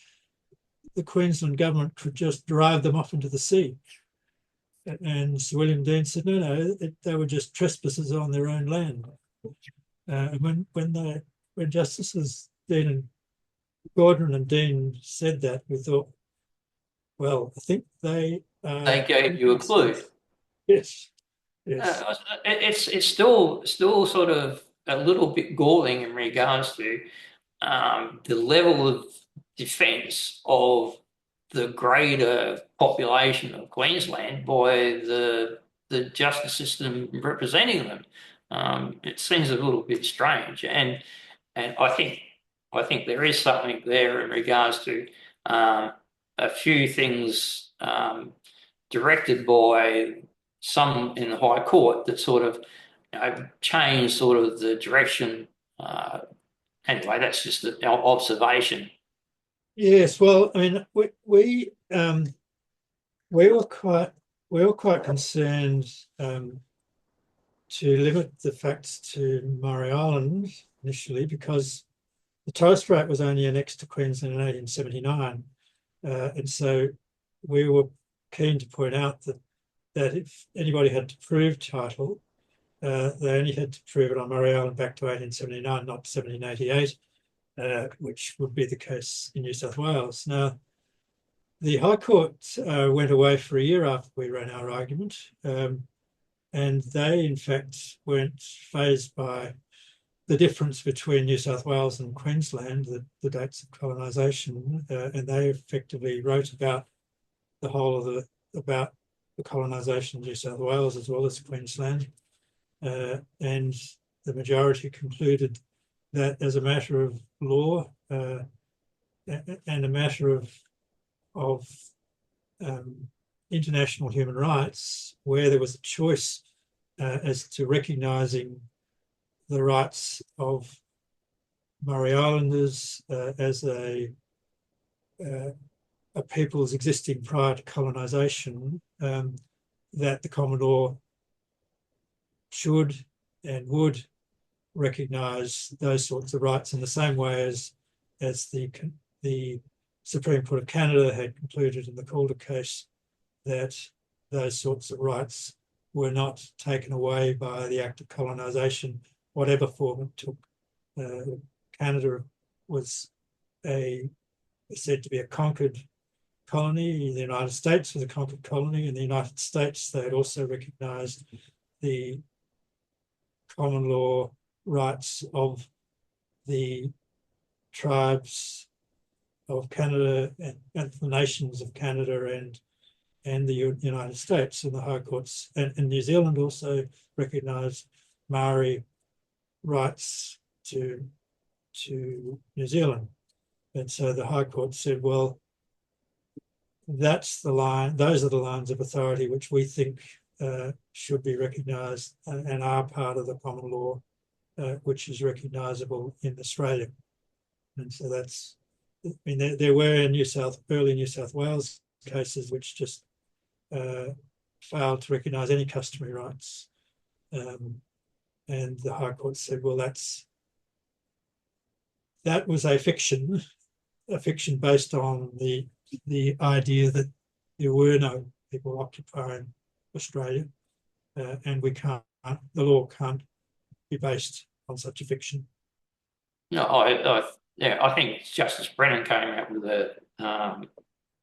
the Queensland government could just drive them off into the sea? And Sir William Dean said, no, they were just trespassers on their own land. And when Justices Dean and Gaudron and Dean said that, we thought, well, I think they gave you a clue. Yes. Yes. It's still sort of a little bit galling in regards to the level of defence of the greater population of Queensland by the justice system representing them. It seems a little bit strange, and I think there is something there in regards to a few things directed by some in the High Court that sort of changed sort of the direction. Anyway, that's just an observation. Yes, well, I mean, we were quite concerned to limit the facts to Murray Island initially because the Torres Strait was only annexed to Queensland in 1879, and so we were keen to point out that if anybody had to prove title, they only had to prove it on Murray Island back to 1879, not 1788. Which would be the case in New South Wales. Now, the High Court went away for a year after we ran our argument, and they, in fact, weren't fazed by the difference between New South Wales and Queensland, the dates of colonisation, and they effectively wrote about the colonisation of New South Wales as well as Queensland, and the majority concluded that as a matter of law and a matter of international human rights, where there was a choice as to recognising the rights of Murray Islanders as a peoples existing prior to colonisation, that the common law should and would recognise those sorts of rights in the same way as the Supreme Court of Canada had concluded in the Calder case that those sorts of rights were not taken away by the act of colonisation, whatever form it took. Canada was said to be a conquered colony. The United States was a conquered colony. In the United States, they had also recognised the common law rights of the tribes of Canada and the nations of Canada and the United States, and the High Courts and New Zealand also recognised Maori rights to New Zealand. And so the High Court said, well, that's the line, those are the lines of authority which we think should be recognised and are part of the common law, which is recognisable in Australia. And so that's, I mean, there were early New South Wales cases which just failed to recognise any customary rights. And the High Court said, well, that was a fiction based on the idea that there were no people occupying Australia, and the law can't be based on such a fiction. No, I think Justice Brennan came out with a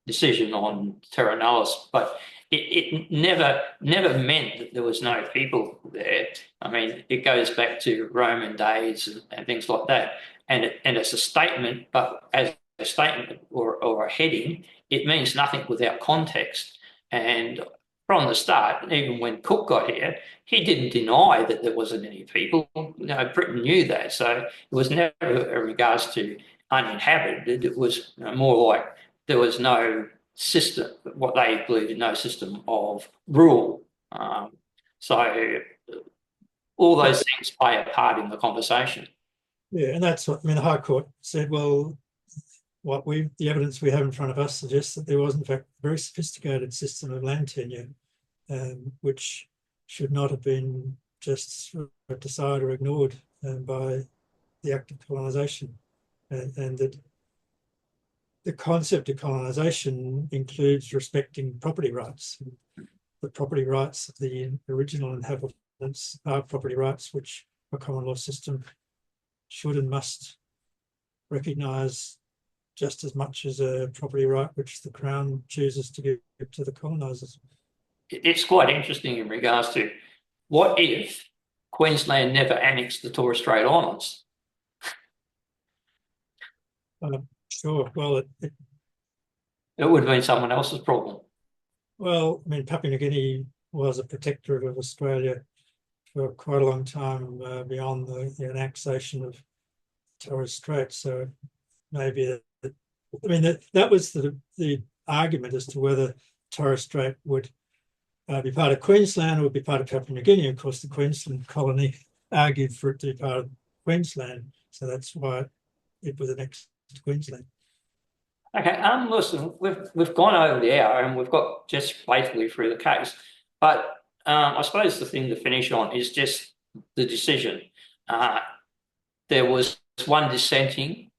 decision on terra nullius, but it never meant that there was no people there. I mean, it goes back to Roman days and things like that, and it's a statement, but as statement or a heading, it means nothing without context. And from the start, even when Cook got here, he didn't deny that there wasn't any people. Britain knew that. So it was never in regards to uninhabited. It was more like there was no system, what they believed in, no system of rule. So all those things play a part in the conversation. Yeah, and that's what, I mean, the High Court said, well, the evidence we have in front of us suggests that there was, in fact, a very sophisticated system of land tenure, which should not have been just decided or ignored by the act of colonisation, and that the concept of colonisation includes respecting property rights. The property rights of the original inhabitants are property rights which a common law system should and must recognise just as much as a property right which the Crown chooses to give to the colonisers. It's quite interesting in regards to what if Queensland never annexed the Torres Strait Islands? Sure. Well, it would have been someone else's problem. Well, I mean, Papua New Guinea was a protectorate of Australia for quite a long time beyond the annexation of Torres Straits. So maybe I mean, that was the argument as to whether Torres Strait would be part of Queensland or would be part of Papua New Guinea. Of course, the Queensland colony argued for it to be part of Queensland. So that's why it was annexed to Queensland. Okay, listen, we've gone over the hour and we've got just basically through the case. But I suppose the thing to finish on is just the decision. There was one dissenting,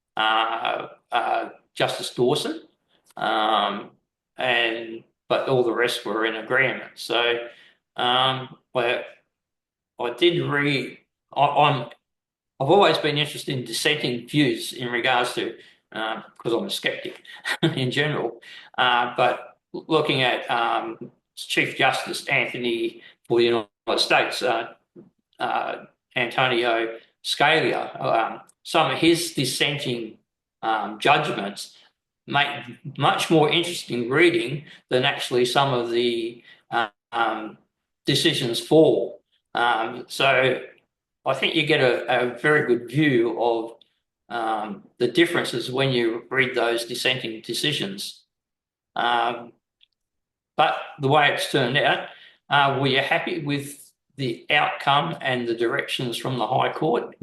Justice Dawson, but all the rest were in agreement. So, but I did read. I've always been interested in dissenting views in regards to because I'm a skeptic in general. But looking at Chief Justice Anthony for the United States, Antonio Scalia, some of his dissenting judgments make much more interesting reading than actually some of the decisions for. So I think you get a very good view of the differences when you read those dissenting decisions. But the way it's turned out, were you happy with the outcome and the directions from the High Court?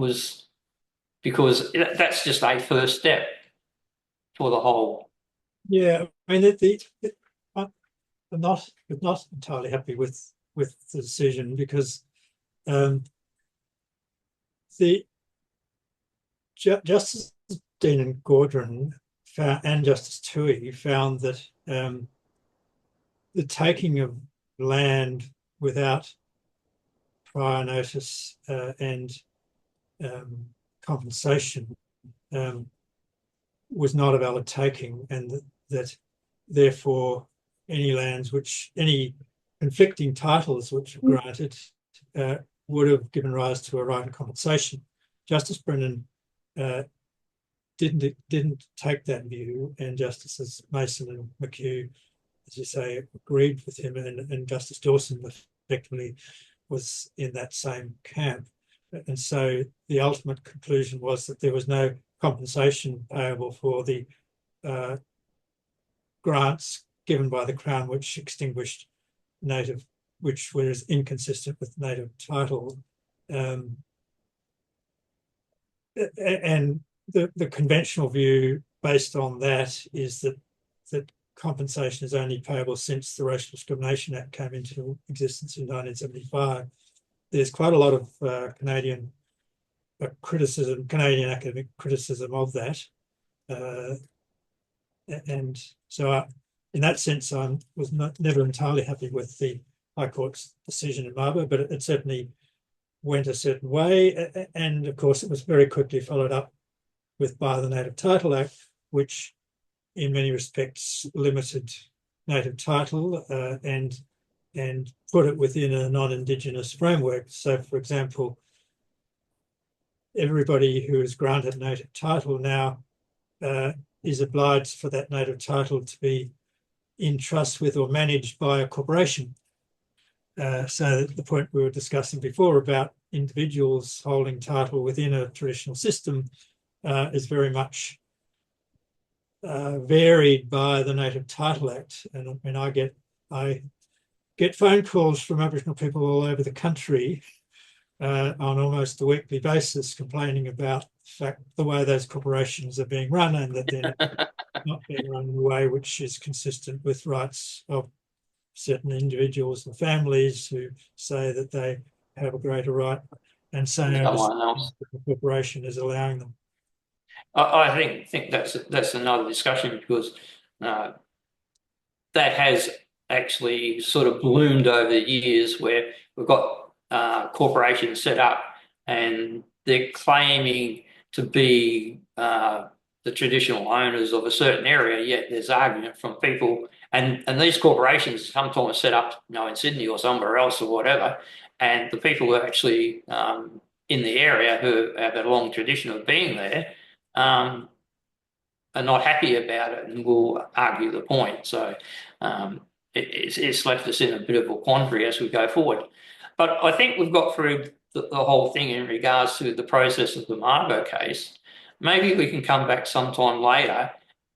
Because that's just a first step for the whole. Yeah, I mean, I'm not entirely happy with the decision because the Justice Dean and Gaudron and Justice Toohey found that the taking of land without prior notice and compensation was not a valid taking, and that therefore any conflicting titles which were granted would have given rise to a right of compensation. Justice Brennan didn't take that view, and Justices Mason and McHugh, as you say, agreed with him, and Justice Dawson effectively was in that same camp. And so the ultimate conclusion was that there was no compensation payable for the grants given by the Crown which extinguished native, which was inconsistent with native title. And the conventional view based on that is that compensation is only payable since the Racial Discrimination Act came into existence in 1975. There's quite a lot of Canadian academic criticism of that. And so in that sense, I was never entirely happy with the High Court's decision in Mabo, but it certainly went a certain way. And of course, it was very quickly followed up by the Native Title Act, which in many respects limited native title and put it within a non-Indigenous framework. So, for example, everybody who is granted native title now is obliged for that native title to be in trust with or managed by a corporation. So the point we were discussing before about individuals holding title within a traditional system is very much varied by the Native Title Act. And I mean, I get phone calls from Aboriginal people all over the country on almost a weekly basis complaining about the way those corporations are being run, and that they're not being run in a way which is consistent with rights of certain individuals and families who say that they have a greater right, and so the corporation is allowing them. I think that's another discussion, because that has actually sort of bloomed over the years, where we've got corporations set up and they're claiming to be the traditional owners of a certain area, yet there's argument from people, and these corporations sometimes set up, in Sydney or somewhere else or whatever, and the people who are actually in the area, who have a long tradition of being there, are not happy about it and will argue the point. So it's left us in a bit of a quandary as we go forward. But I think we've got through the whole thing in regards to the process of the Mabo case. Maybe we can come back sometime later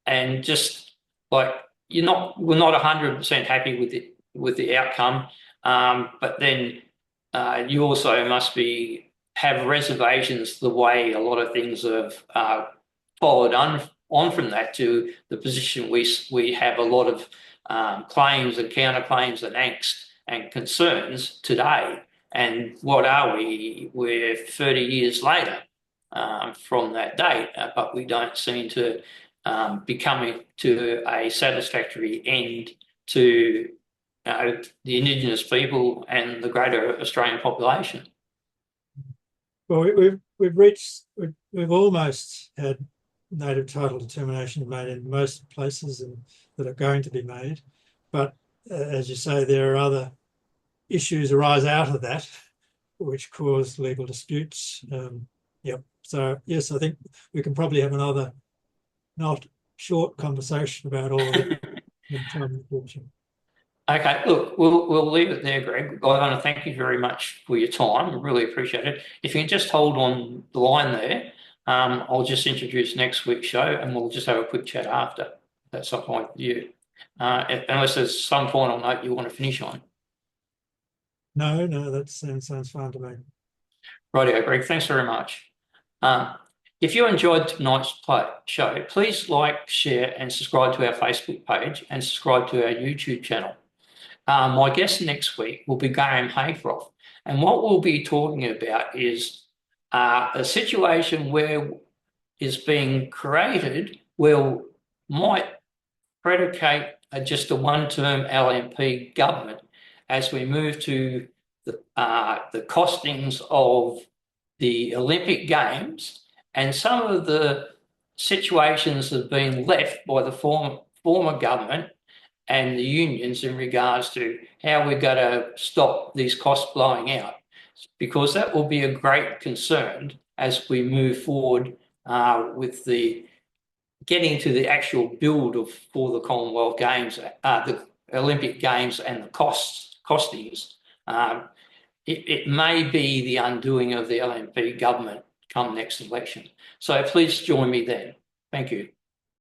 and just, like, we're not 100% happy with the outcome, but then you also must have reservations the way a lot of things have followed on from that to the position we have a lot of claims and counterclaims and angst and concerns today. And what are we? We're 30 years later from that date, but we don't seem to be coming to a satisfactory end to the indigenous people and the greater Australian population. Well, we've almost had native title determination made in most places, and that are going to be made. But as you say, there are other issues arise out of that which cause legal disputes. Yep. So yes, I think we can probably have another not short conversation about all of it in time in the future. Okay, look, we'll leave it there, Greg. I want to thank you very much for your time. I really appreciate it. If you can just hold on the line there, I'll just introduce next week's show, and we'll just have a quick chat after. That's some point with you. Unless there's some final note you want to finish on. No, that sounds fine to me. Rightio, Greg. Thanks very much. If you enjoyed tonight's show, please like, share, and subscribe to our Facebook page and subscribe to our YouTube channel. My guest next week will be Graham Haycroft, and what we'll be talking about is a situation where is being created where might predicate just a one-term LNP government as we move to the costings of the Olympic Games, and some of the situations have been left by the former government and the unions in regards to how we're going to stop these costs blowing out, because that will be a great concern as we move forward with the getting to the actual build for the Commonwealth Games, the Olympic Games, and the costings. It may be the undoing of the LNP government come next election. So please join me then. Thank you.